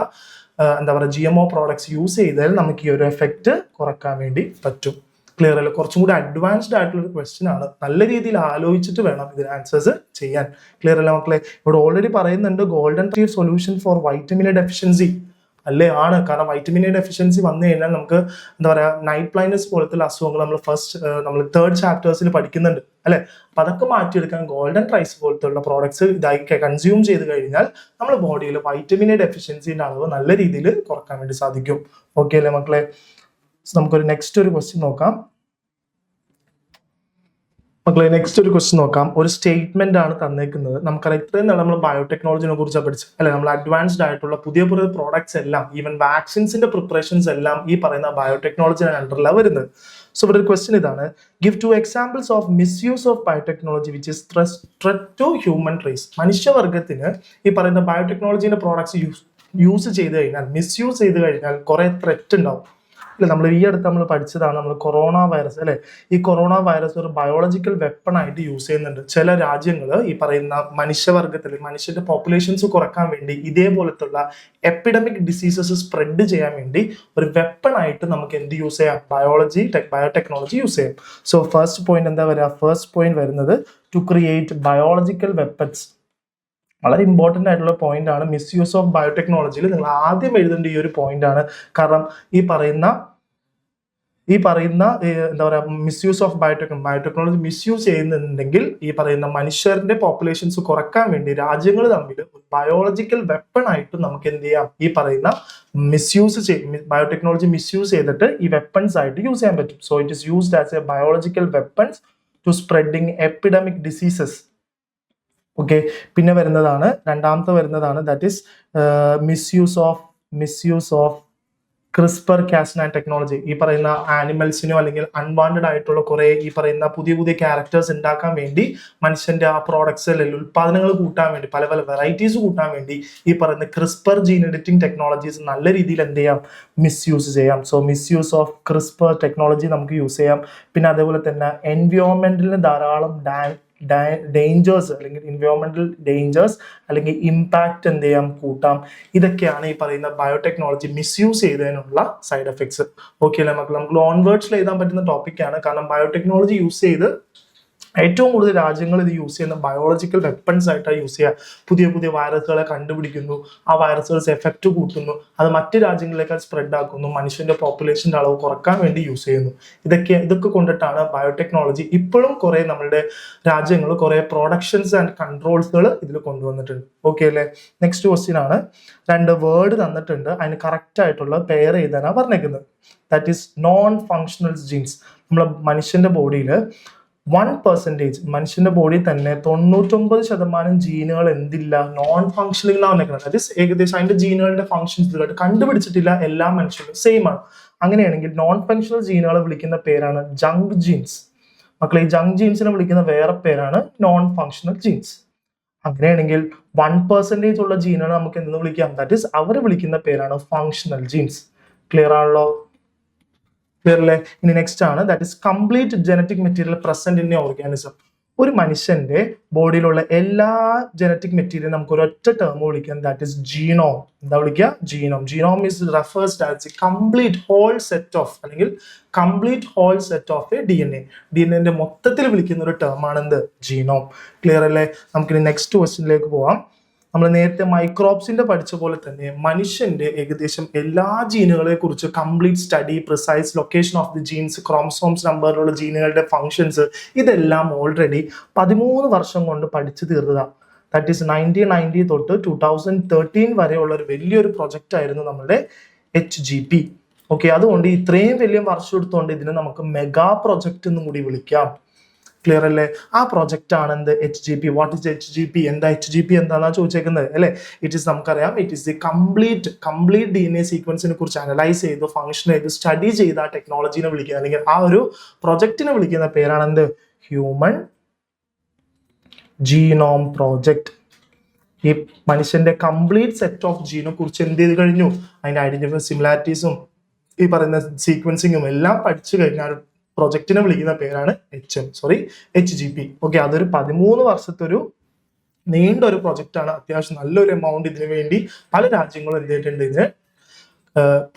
എന്താ പറയുക GMO പ്രോഡക്ട്സ് യൂസ് ചെയ്താൽ നമുക്ക് ഈ ഒരു എഫക്റ്റ് കുറക്കാൻ വേണ്ടി പറ്റും. ക്ലിയർ അല്ലേ? കുറച്ചും കൂടി അഡ്വാൻസ്ഡ് ആയിട്ടുള്ള ഒരു ക്വസ്റ്റ്യൻ ആണ്. നല്ല രീതിയിൽ ആലോചിച്ചിട്ട് വേണം ഇതിന് ആൻസേഴ്സ് ചെയ്യാൻ. ക്ലിയർ അല്ലേ മക്കളെ? ഇവിടെ ഓൾറെഡി പറയുന്നുണ്ട് golden solution for vitamin A deficiency. അല്ലേ? ആണ്. കാരണം വൈറ്റമിൻ എ ഡെഫിഷ്യൻസി വന്നു കഴിഞ്ഞാൽ നമുക്ക് എന്താ പറയുക, നൈറ്റ് ബ്ലൈൻഡ്നസ് പോലത്തെ അസുഖങ്ങൾ നമ്മൾ 3rd ചാപ്റ്റേഴ്സിൽ പഠിക്കുന്നുണ്ട് അല്ലെ? അപ്പൊ അതൊക്കെ മാറ്റിയെടുക്കാൻ ഗോൾഡൻ റൈസ് പോലത്തെ പ്രോഡക്ട്സ് ഇതായി കൺസ്യൂം ചെയ്ത് കഴിഞ്ഞാൽ നമ്മുടെ ബോഡിയിൽ വൈറ്റമിൻ എ ഡെഫിഷ്യൻസിന്റെ അളവ് നല്ല രീതിയിൽ കുറക്കാൻ വേണ്ടി സാധിക്കും. ഓക്കെ അല്ലേ മക്കളെ? നമുക്കൊരു നെക്സ്റ്റ് ഒരു ക്വസ്റ്റ്യൻ നോക്കാം മക്കളെ. നെക്സ്റ്റ് ഒരു ക്വസ്റ്റ്യൻ നോക്കാം. ഒരു സ്റ്റേറ്റ്മെന്റ് ആണ് തന്നേക്കുന്നത്. നമുക്കറിയാം ഇത്രയും നാൾ നമ്മൾ ബയോടെക്നോളജിനെ കുറിച്ച് പഠിച്ചു അല്ലെ? നമ്മൾ അഡ്വാൻസ്ഡ് ആയിട്ടുള്ള പുതിയ പുതിയ പ്രോഡക്ട്സ് എല്ലാം, ഈവൻ വാക്സിൻസിന്റെ പ്രിപ്പറേഷൻസ് എല്ലാം ഈ പറയുന്ന ബയോടെക്നോളജിയുടെ അണ്ടറിലാണ് വരുന്നത്. സോ ഇവിടെ ഒരു ക്വസ്റ്റ്യൻ ഇതാണ്: give 2 examples of misuse of biotechnology which is threat to human race. മനുഷ്യവർഗത്തിന് ഈ പറയുന്ന ബയോടെക്നോളജിന്റെ പ്രോഡക്ട്സ് യൂസ് ചെയ്ത് കഴിഞ്ഞാൽ, മിസ്യൂസ് ചെയ്ത് കഴിഞ്ഞാൽ കുറെ ത്രെറ്റ് ഉണ്ടാവും അല്ലെ? നമ്മൾ ഈ അടുത്ത് നമ്മൾ പഠിച്ചതാണ്, നമ്മൾ കൊറോണ വൈറസ് അല്ലെ? ഈ കൊറോണ വൈറസ് ഒരു ബയോളജിക്കൽ വെപ്പൺ ആയിട്ട് യൂസ് ചെയ്യുന്നുണ്ട്. ചില രാജ്യങ്ങൾ ഈ പറയുന്ന മനുഷ്യവർഗത്തിൽ, മനുഷ്യന്റെ പോപ്പുലേഷൻസ് കുറക്കാൻ വേണ്ടി ഇതേപോലത്തുള്ള എപ്പിഡമിക് ഡിസീസസ് സ്പ്രെഡ് ചെയ്യാൻ വേണ്ടി ഒരു വെപ്പൺ ആയിട്ട് നമുക്ക് എന്ത് യൂസ് ചെയ്യാം? ബയോടെക്നോളജി യൂസ് ചെയ്യാം. സോ ഫസ്റ്റ് പോയിന്റ് എന്താ വരിക? ഫസ്റ്റ് പോയിന്റ് വരുന്നത് ടു ക്രിയേറ്റ് ബയോളജിക്കൽ വെപ്പൺസ്. വളരെ ഇമ്പോർട്ടൻ്റ് ആയിട്ടുള്ള പോയിന്റ് ആണ്. മിസ്യൂസ് ഓഫ് ബയോടെക്നോളജിയിൽ നിങ്ങൾ ആദ്യം എഴുതേണ്ട ഈ ഒരു പോയിന്റ് ആണ്. കാരണം ഈ പറയുന്ന എന്താ പറയുക, മിസ്യൂസ് ഓഫ് ബയോടെക്നോളജി മിസ്യൂസ് ചെയ്യുന്നുണ്ടെങ്കിൽ ഈ പറയുന്ന മനുഷ്യരുടെ പോപ്പുലേഷൻസ് കുറക്കാൻ വേണ്ടി രാജ്യങ്ങൾ തമ്മിൽ ബയോളജിക്കൽ വെപ്പൺ ആയിട്ട് നമുക്ക് എന്ത് ചെയ്യാം? ഈ പറയുന്ന ബയോടെക്നോളജി മിസ്യൂസ് ചെയ്തിട്ട് ഈ വെപ്പൺസ് ആയിട്ട് യൂസ് ചെയ്യാൻ പറ്റും. So it is used as a biological weapons to spreading epidemic diseases. Okay, പിന്നെ രണ്ടാമത്തെ വരുന്നതാണ് that is misuse of CRISPR Cas nine technology. ഈ പറയുന്ന ആനിമൽസിനോ അല്ലെങ്കിൽ അൺവാണ്ടഡ് ആയിട്ടുള്ള കുറെ ഈ പറയുന്ന പുതിയ പുതിയ ക്യാരക്ടേഴ്സ് ഉണ്ടാക്കാൻ വേണ്ടി, മനുഷ്യന്റെ ആ പ്രോഡക്ട്സ് അല്ലെങ്കിൽ ഉൽപാദനങ്ങൾ കൂട്ടാൻ വേണ്ടി, പല പല വെറൈറ്റീസ് കൂട്ടാൻ വേണ്ടി ഈ പറയുന്ന ക്രിസ്പർ ജീൻ എഡിറ്റിംഗ് ടെക്നോളജീസ് നല്ല രീതിയിൽ എന്ത് ചെയ്യാം? മിസ്യൂസ് ചെയ്യാം. So misuse of CRISPR technology നമുക്ക് യൂസ് ചെയ്യാം. പിന്നെ അതേപോലെ തന്നെ എൻവയോൺമെന്റിന് ധാരാളം ഡേഞ്ചേഴ്സ് അല്ലെങ്കിൽ എൻവയോൺമെന്റൽ ഡേഞ്ചേഴ്സ് അല്ലെങ്കിൽ ഇമ്പാക്ട് എന്ത് ചെയ്യാം? കൂട്ടാം. ഇതൊക്കെയാണ് ഈ പറയുന്ന ബയോടെക്നോളജി മിസ്യൂസ് ചെയ്തതിനുള്ള സൈഡ് എഫക്ട്സ്. ഓക്കെ അല്ലേ മക്കൾ? നമുക്ക് ഓൺവേർഡ്സിൽ എഴുതാൻ പറ്റുന്ന ടോപ്പിക്കാണ്. കാരണം ബയോടെക്നോളജി യൂസ് ചെയ്ത് ഏറ്റവും കൂടുതൽ രാജ്യങ്ങൾ ഇത് യൂസ് ചെയ്യുന്ന ബയോളജിക്കൽ വെപ്പൺസ് ആയിട്ടാണ് യൂസ് ചെയ്യുക. പുതിയ പുതിയ വൈറസുകളെ കണ്ടുപിടിക്കുന്നു, ആ വൈറസുകൾ എഫക്റ്റ് കൂട്ടുന്നു, അത് മറ്റ് രാജ്യങ്ങളിലേക്ക് സ്പ്രെഡ് ആക്കുന്നു, മനുഷ്യന്റെ പോപ്പുലേഷന്റെ അളവ് കുറക്കാൻ വേണ്ടി യൂസ് ചെയ്യുന്നു. ഇതൊക്കെ കൊണ്ടിട്ടാണ് ബയോടെക്നോളജി ഇപ്പോഴും കുറെ നമ്മളുടെ രാജ്യങ്ങൾ കുറെ പ്രൊഡക്ഷൻസ് ആൻഡ് കൺട്രോൾസുകൾ ഇതിൽ കൊണ്ടുവന്നിട്ടുണ്ട്. ഓക്കെ അല്ലേ? നെക്സ്റ്റ് ക്വസ്റ്റ്യൻ ആണ്. 2 വേർഡ് തന്നിട്ടുണ്ട്, അതിന് കറക്റ്റ് ആയിട്ടുള്ള പെയർ ചെയ്താനാണ് പറഞ്ഞേക്കുന്നത്. That is non functional genes. നമ്മളെ മനുഷ്യന്റെ ബോഡിയിൽ 1%, മനുഷ്യന്റെ ബോഡിയിൽ തന്നെ 99% ജീനുകൾ എന്തില്ല? നോൺ ഫങ്ഷനിങ് എന്നാണ് പറഞ്ഞേക്കുന്നത്. ദാറ്റ് ഈസ് ഏകദേശം അതിന്റെ ജീനുകളുടെ ഫങ്ഷൻസ് കണ്ടുപിടിച്ചിട്ടില്ല. എല്ലാ മനുഷ്യരും സെയിം ആണ്. അങ്ങനെയാണെങ്കിൽ നോൺ ഫങ്ഷണൽ ജീനുകളെ വിളിക്കുന്ന പേരാണ് ജങ്ക് ജീൻസ്. മക്കളെ, ഈ ജങ്ക് ജീൻസിനെ വിളിക്കുന്ന വേറെ പേരാണ് നോൺ ഫങ്ഷണൽ ജീൻസ്. അങ്ങനെയാണെങ്കിൽ 1% ഉള്ള ജീനുകൾ നമുക്ക് എന്തെന്ന് വിളിക്കാം? ദാറ്റ് ഈസ് അവരെ വിളിക്കുന്ന പേരാണ് ഫങ്ഷണൽ ജീൻസ്. ക്ലിയർ ആണല്ലോ? ക്ലിയർ അല്ലേ? ഇനി നെക്സ്റ്റ് ആണ് that is complete genetic material present in A organism. ഒരു മനുഷ്യന്റെ ബോഡിയിലുള്ള എല്ലാ ജനറ്റിക് മെറ്റീരിയൽ നമുക്ക് ഒരൊറ്റ ടേം വിളിക്കാം, ദാറ്റ് ഈസ് ജീനോം. എന്താ വിളിക്കുക? Genome. Genome is refers as a complete whole set of അല്ലെങ്കിൽ complete whole set of a DNA. DNA മൊത്തത്തിൽ വിളിക്കുന്ന ഒരു ടേം ആണ് എന്ത്? ജീനോം. ക്ലിയർ അല്ലേ? നമുക്കിനി നെക്സ്റ്റ് ക്വസ്റ്റ്യനിലേക്ക് പോവാം. നമ്മൾ നേരത്തെ മൈക്രോബ്സിന്റെ പഠിച്ച പോലെ തന്നെ മനുഷ്യന്റെ ഏകദേശം എല്ലാ ജീനുകളെ കുറിച്ച് complete study, precise location of the genes, chromosomes നമ്പറിലുള്ള ജീനുകളുടെ ഫങ്ഷൻസ്, ഇതെല്ലാം ഓൾറെഡി 13 വർഷം കൊണ്ട് പഠിച്ചു തീർന്നതാണ്. ദാറ്റ് ഈസ് 1990 തൊട്ട് 2013 വരെയുള്ള ഒരു വലിയൊരു പ്രൊജക്റ്റ് ആയിരുന്നു നമ്മുടെ HGP. ഓക്കെ, അതുകൊണ്ട് ഇത്രയും വലിയ വർഷം എടുത്തുകൊണ്ട് ഇതിനെ നമുക്ക് മെഗാ പ്രൊജക്റ്റ് എന്നും കൂടി വിളിക്കാം. ക്ലിയർ അല്ലേ? ആ പ്രൊജക്റ്റ് ആണ് എന്ത്? HGP. What is HGP? എന്താ HGP എന്താണെന്നാ ചോദിച്ചേക്കുന്നത് അല്ലെ? ഇറ്റ് ഈസ് നമുക്കറിയാം, it is the complete DNA സീക്വൻസിനെ കുറിച്ച് അനലൈസ് ചെയ്തു, ഫംഗ്ഷൻ ചെയ്ത് സ്റ്റഡി ചെയ്ത ആ ടെക്നോളജിനെ വിളിക്കുന്ന അല്ലെങ്കിൽ ആ ഒരു പ്രൊജക്റ്റിനെ വിളിക്കുന്ന പേരാണ് എന്ത്? Human genome project. ഈ മനുഷ്യന്റെ കംപ്ലീറ്റ് സെറ്റ് ഓഫ് ജീനെ കുറിച്ച് എന്ത് ചെയ്ത് കഴിഞ്ഞു? അതിന്റെ ഐഡന്റിഫൈ സിമിലാരിറ്റീസും ഈ പറയുന്ന സീക്വൻസിങ്ങും എല്ലാം പഠിച്ചു കഴിഞ്ഞാൽ പ്രൊജക്റ്റിനെ വിളിക്കുന്ന പേരാണ് HGP. ഓക്കെ, അതൊരു 13 വർഷത്തെ ഒരു നീണ്ട ഒരു പ്രൊജക്റ്റ് ആണ്. അത്യാവശ്യം നല്ലൊരു എമൗണ്ട് ഇതിനു വേണ്ടി പല രാജ്യങ്ങളും എന്ത് ചെയ്തിട്ടുണ്ട്?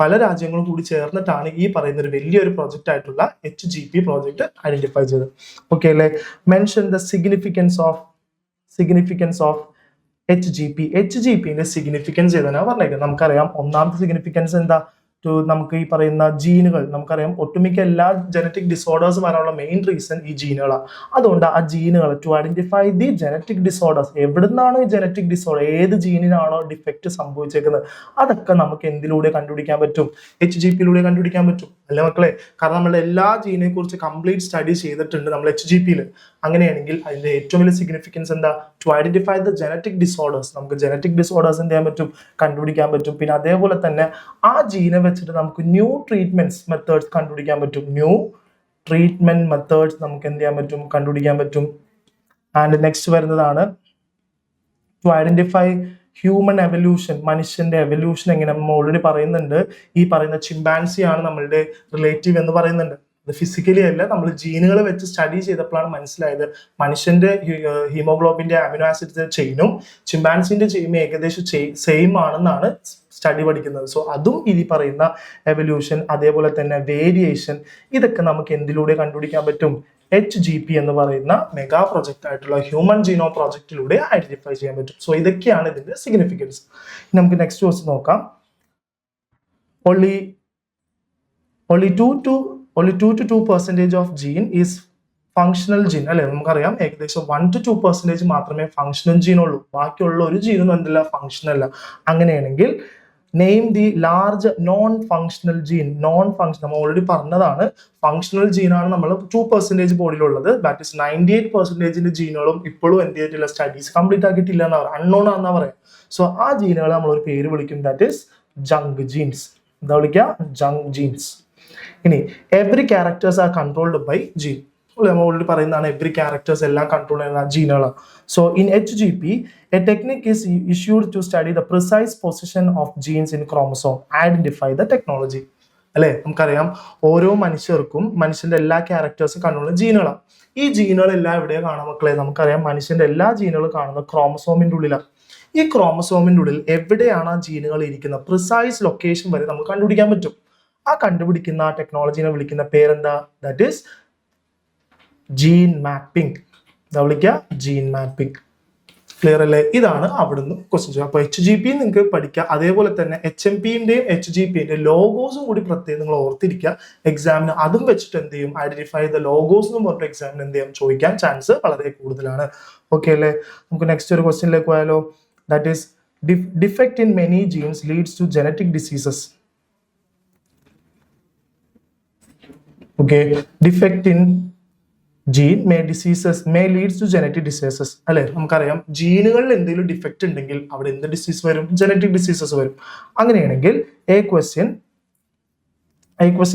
പല രാജ്യങ്ങളും കൂടി ചേർന്നിട്ടാണ് ഈ പറയുന്ന ഒരു വലിയൊരു പ്രൊജക്റ്റ് ആയിട്ടുള്ള HGP പ്രോജക്റ്റ് ഐഡന്റിഫൈ ചെയ്തത്. ഓക്കെ അല്ലേ? മെൻഷൻ ദ സിഗ്നിഫിക്കൻസ് ഓഫ് HGPന്റെ സിഗ്നിഫിക്കൻസ് ഏതാണ് പറഞ്ഞേക്കുന്നത്. നമുക്കറിയാം ഒന്നാമത്തെ സിഗ്നിഫിക്കൻസ് എന്താ, നമുക്ക് ഈ പറയുന്ന ജീനുകൾ, നമുക്കറിയാം ഒട്ടുമിക്ക എല്ലാ ജനറ്റിക് ഡിസോർഡേഴ്സ് വരാനുള്ള മെയിൻ റീസൺ ഈ ജീനുകളാണ്. അതുകൊണ്ട് ആ ജീനുകൾ to identify the genetic disorders, എവിടുന്നാണോ ഈ ജനറ്റിക് ഡിസോർഡർ, ഏത് ജീനിനാണോ ഡിഫക്റ്റ് സംഭവിച്ചേക്കുന്നത്, അതൊക്കെ നമുക്ക് എന്തിലൂടെ കണ്ടുപിടിക്കാൻ പറ്റും, HGPയിലൂടെ കണ്ടുപിടിക്കാൻ പറ്റും അല്ലെ മക്കളെ. കാരണം നമ്മൾ എല്ലാ ജീനെ കുറിച്ച് കംപ്ലീറ്റ് സ്റ്റഡി ചെയ്തിട്ടുണ്ട് നമ്മൾ HGPയിൽ. അങ്ങനെയാണെങ്കിൽ അതിന്റെ ഏറ്റവും വലിയ സിഗ്നിഫിക്കൻസ് എന്താ, to identify the genetic disorders, നമുക്ക് ജനറ്റിക് ഡിസോർഡേഴ്സ് എന്ത് ചെയ്യാൻ പറ്റും, കണ്ടുപിടിക്കാൻ പറ്റും. പിന്നെ അതേപോലെ തന്നെ ആ ജീനെ വെച്ചിട്ട് നമുക്ക് ന്യൂ ട്രീറ്റ്മെന്റ്സ് മെത്തേഡ്സ് കണ്ടുപിടിക്കാൻ പറ്റും, ന്യൂ ട്രീറ്റ്മെന്റ് മെത്തേഡ്സ് നമുക്ക് എന്ത് ചെയ്യാൻ പറ്റും, കണ്ടുപിടിക്കാൻ പറ്റും. ആൻഡ് നെക്സ്റ്റ് വരുന്നതാണ് ടു ഐഡന്റിഫൈ ഹ്യൂമൻ എവല്യൂഷൻ, മനുഷ്യന്റെ എവല്യൂഷൻ എങ്ങനെ നമ്മൾ ഓൾറെഡി പറയുന്നുണ്ട്. ഈ പറയുന്ന ചിമ്പാൻസി ആണ് നമ്മളുടെ റിലേറ്റീവ് എന്ന് പറയുന്നുണ്ട്. അത് ഫിസിക്കലി അല്ല, നമ്മൾ ജീനുകൾ വെച്ച് സ്റ്റഡി ചെയ്തപ്പോഴാണ് മനസ്സിലായത് മനുഷ്യന്റെ ഹീമോഗ്ലോബിന്റെ അമിനോ ആസിഡ് ചെയിനും ചിമ്പാൻസിന്റെ ചെയിനും ഏകദേശം സെയിം ആണെന്നാണ് സ്റ്റഡി പഠിക്കുന്നത്. സോ അതും ഈ പറയുന്ന എവല്യൂഷൻ, അതേപോലെ തന്നെ വേരിയേഷൻ, ഇതൊക്കെ നമുക്ക് എന്തിലൂടെ കണ്ടുപിടിക്കാൻ പറ്റും, HGP എന്ന് പറയുന്ന മെഗാ പ്രൊജക്ട് ആയിട്ടുള്ള ഹ്യൂമൻ ജീനോം പ്രോജക്റ്റിലൂടെ ഐഡന്റിഫൈ ചെയ്യാൻ പറ്റും. സോ ഇതൊക്കെയാണ് ഇതിന്റെ സിഗ്നിഫിക്കൻസ്. നമുക്ക് നെക്സ്റ്റ് ക്വസ്റ്റ്യൻ നോക്കാം. only 2 to 2% of gene is functional gene അല്ലെ. നമുക്കറിയാം ഏകദേശം 1 to 2% മാത്രമേ ഫങ്ഷണൽ ജീൻ ഉള്ളൂ, ബാക്കിയുള്ള ഒരു ജീനൊന്നും എന്തില്ല, ഫങ്ഷണൽ അല്ല. അങ്ങനെയാണെങ്കിൽ name the large non functional gene. Non function നമ്മൾ ഓൾറെഡി പറഞ്ഞതാണ്, ഫങ്ഷണൽ ജീനാണ് നമ്മൾ 2% ബോഡിയിലുള്ളത്. ദാറ്റ് ഇസ് 98% ജീനുകളും ഇപ്പോഴും എന്ത് ചെയ്തിട്ടില്ല, സ്റ്റഡീസ് കംപ്ലീറ്റ് ആക്കിയിട്ടില്ല എന്നാ പറയുക, അൺനോൺ ആണെന്നാ പറയാം. സോ ആ ജീനുകൾ നമ്മൾ ഒരു പേര് വിളിക്കും, ദാറ്റ് ഇസ് ജങ്ക് ജീൻസ്. എന്താ വിളിക്കുക, ജങ്ക് ജീൻസ്. ഇനി every characters are controlled by gene. നമ്മൾ ഓൾറെഡി പറയുന്നതാണ് എവറി ക്യാരക്ടേഴ്സ് എല്ലാം കൺട്രോൾ ചെയ്യുന്ന ജീനുകളാണ്. So in HGP a technique is issued to study the precise position of genes in chromosome, identify the technology അല്ലെ. നമുക്കറിയാം ഓരോ മനുഷ്യർക്കും മനുഷ്യന്റെ എല്ലാ ക്യാരക്ടേഴ്സും കൺട്രോൾ ചെയ്യുന്ന ജീനുകളാണ്. ഈ ജീനുകളെല്ലാം എവിടെയാണ് കാണാം മക്കളെ, നമുക്കറിയാം മനുഷ്യന്റെ എല്ലാ ജീനുകളും കാണുന്നത് ക്രോമസോമിന്റെ ഉള്ളിലാണ്. ഈ ക്രോമസോമിന്റെ ഉള്ളിൽ എവിടെയാണ് ആ ജീനുകൾ ഇരിക്കുന്നത്, പ്രിസൈസ് ലൊക്കേഷൻ വരെ നമുക്ക് കണ്ടുപിടിക്കാൻ പറ്റും. ആ കണ്ടുപിടിക്കുന്ന ആ ടെക്നോളജിനെ വിളിക്കുന്ന പേരെന്താ, ദാറ്റ് ഈസ് ജീൻ മാപ്പിംഗ്. എന്താ വിളിക്കുക, ജീൻ മാപ്പിംഗ്. ക്ലിയർ അല്ലേ? ഇതാണ് അവിടുന്ന് ക്വസ്റ്റ്യൻ. അപ്പൊ HGP നിങ്ങൾക്ക് പഠിക്കാം. അതേപോലെ തന്നെ HMPന്റെയും HGPന്റെയും ലോഗോസും കൂടി പ്രത്യേകം നിങ്ങൾ ഓർത്തിരിക്കുക. എക്സാമിന് അതും വെച്ചിട്ട് എന്ത് ചെയ്യും, ഐഡന്റിഫൈ ചെയ്ത ലോഗോസ് എന്ന് പറഞ്ഞിട്ട് എക്സാമിന് എന്ത് ചെയ്യാം, ചോദിക്കാൻ ചാൻസ് വളരെ കൂടുതലാണ്. ഓക്കെ അല്ലേ? നമുക്ക് നെക്സ്റ്റ് ഒരു ക്വസ്റ്റ്യനിലേക്ക് പോയാലോ. That is defect in many genes leads to genetic diseases. Okay, defect in gene may leads to genetic diseases അല്ലെ. നമുക്കറിയാം ജീനുകളിൽ എന്തെങ്കിലും ഡിഫക്റ്റ് ഉണ്ടെങ്കിൽ അവിടെ എന്ത് ഡിസീസ് വരും, ജനറ്റിക് ഡിസീസസ് വരും. അങ്ങനെയാണെങ്കിൽ എ ക്വസ്റ്റ്യൻ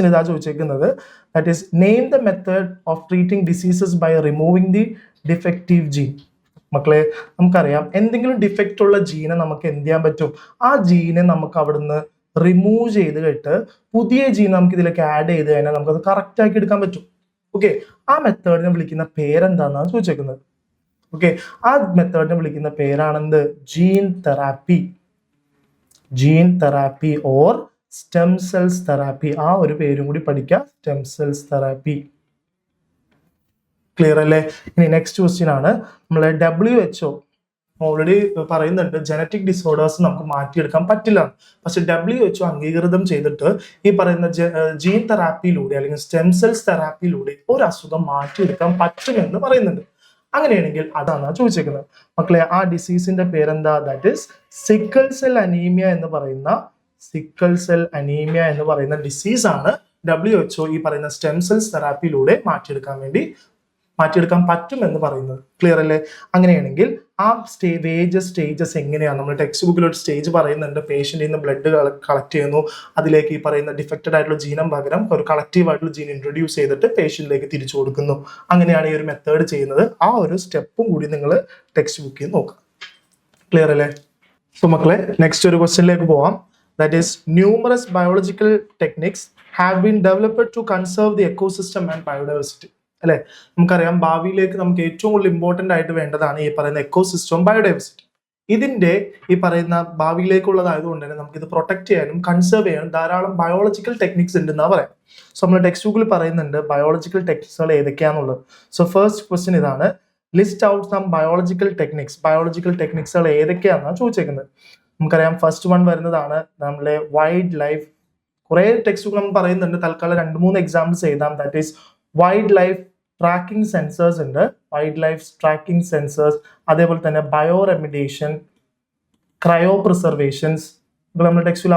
ഇതാ ചോദിച്ചേക്കുന്നത്, that is name the method of treating diseases by removing the defective gene. മക്കളെ നമുക്കറിയാം എന്തെങ്കിലും ഡിഫക്റ്റ് ഉള്ള ജീനെ നമുക്ക് എന്ത് ചെയ്യാൻ പറ്റും, ആ ജീനെ നമുക്ക് അവിടുന്ന് റിമൂവ് ചെയ്ത് കഴിഞ്ഞിട്ട് പുതിയ ജീൻ നമുക്ക് ഇതിലേക്ക് ആഡ് ചെയ്ത് കഴിഞ്ഞാൽ നമുക്കത് കറക്റ്റ് ആക്കി എടുക്കാൻ പറ്റും. ഓക്കെ, ആ മെത്തേഡിനെ വിളിക്കുന്ന പേരെന്താന്നാണ് ചോദിച്ചേക്കുന്നത്. ഓക്കെ, ആ മെത്തേഡിനെ വിളിക്കുന്ന പേരാണെന്ത്, gene therapy or stem cells therapy. ആ ഒരു പേരും കൂടി പഠിക്കുക, സ്റ്റെം സെൽസ് തെറാപ്പി. ക്ലിയർ അല്ലേ? ഇനി നെക്സ്റ്റ് ക്വസ്റ്റ്യൻ ആണ്. നമ്മളെ WHO ഓൾറെഡി പറയുന്നുണ്ട് ജനറ്റിക് ഡിസോർഡേഴ്സ് നമുക്ക് മാറ്റിയെടുക്കാൻ പറ്റില്ല. പക്ഷെ WHO അംഗീകൃതം ചെയ്തിട്ട് ഈ പറയുന്ന ജീൻ തെറാപ്പിയിലൂടെ അല്ലെങ്കിൽ സ്റ്റെം സെൽസ് തെറാപ്പിയിലൂടെ ഒരു അസുഖം മാറ്റിയെടുക്കാൻ പറ്റുമെന്ന് പറയുന്നുണ്ട്. അങ്ങനെയാണെങ്കിൽ അതാണ് ചോദിച്ചേക്കുന്നത്. മക്കളെ ആ ഡിസീസിന്റെ പേരെന്താ, that is sickle cell anaemia എന്ന് പറയുന്ന ഡിസീസ് ആണ് WHO ഈ പറയുന്ന സ്റ്റെം സെൽസ് തെറാപ്പിയിലൂടെ മാറ്റിയെടുക്കാൻ പറ്റുമെന്ന് പറയുന്നത്. ക്ലിയർ അല്ലേ? അങ്ങനെയാണെങ്കിൽ ആ സ്റ്റേജസ് എങ്ങനെയാണ്, നമ്മൾ ടെക്സ്റ്റ് ബുക്കിൽ ഒരു സ്റ്റേജ് പറയുന്നുണ്ട്. പേഷ്യന്റിൽ നിന്ന് ബ്ലഡ് കളക്ട് ചെയ്യുന്നു, അതിലേക്ക് ഈ പറയുന്ന ഡിഫക്റ്റഡ് ആയിട്ടുള്ള ജീനം പകരം ഒരു കളക്റ്റീവ് ആയിട്ടുള്ള ജീൻ ഇൻട്രൊഡ്യൂസ് ചെയ്തിട്ട് പേഷ്യന്റിലേക്ക് തിരിച്ചു കൊടുക്കുന്നു. അങ്ങനെയാണ് ഈ ഒരു മെത്തേഡ് ചെയ്യുന്നത്. ആ ഒരു സ്റ്റെപ്പും കൂടി നിങ്ങൾ ടെക്സ്റ്റ് ബുക്കിൽ നോക്കുക. ക്ലിയർ അല്ലേ? സോ മക്കളെ നെക്സ്റ്റ് ഒരു ക്വസ്റ്റ്യനിലേക്ക് പോവാം. That is numerous biological techniques have been developed to conserve the ecosystem and biodiversity അല്ലെ. നമുക്കറിയാം ഭാവിയിലേക്ക് നമുക്ക് ഏറ്റവും കൂടുതൽ ഇമ്പോർട്ടന്റ് ആയിട്ട് വേണ്ടതാണ് ഈ പറയുന്ന എക്കോസിസ്റ്റം, ബയോഡൈവേഴ്സിറ്റി. ഇതിന്റെ ഈ പറയുന്ന ഭാവിയിലേക്കുള്ളതായതുകൊണ്ട് തന്നെ നമുക്ക് ഇത് പ്രൊട്ടക്ട് ചെയ്യാനും കൺസേർവ് ചെയ്യാനും ധാരാളം ബയോളജിക്കൽ ടെക്നിക്സ് ഉണ്ടെന്നാ പറയാം. സോ നമ്മൾ ടെക്സ്റ്റ് ബുക്കിൽ പറയുന്നുണ്ട് ബയോളജിക്കൽ ടെക്നിക്സുകൾ ഏതൊക്കെയാണെന്നുള്ളത്. സോ ഫസ്റ്റ് ക്വസ്റ്റ്യൻ ഇതാണ്, ലിസ്റ്റ് ഔട്ട് സം ബയോളജിക്കൽ ടെക്നിക്സുകൾ ഏതൊക്കെയാണെന്നാണ് ചോദിച്ചേക്കുന്നത്. നമുക്കറിയാം ഫസ്റ്റ് വൺ വരുന്നതാണ് നമ്മളെ വൈൽഡ് ലൈഫ്. കുറെ ടെക്സ്റ്റുകൾ നമ്മൾ പറയുന്നുണ്ട്, തൽക്കാലം 2-3 എക്സാമ്പിൾസ് എഴുതാം. That is wild life tracking sensors ഉണ്ട്, അതേപോലെ തന്നെ ബയോ റെമിഡിയേഷൻ, ക്രയോ പ്രിസർവേഷൻസ്. നമ്മുടെ ടെക്സ്റ്റിൽ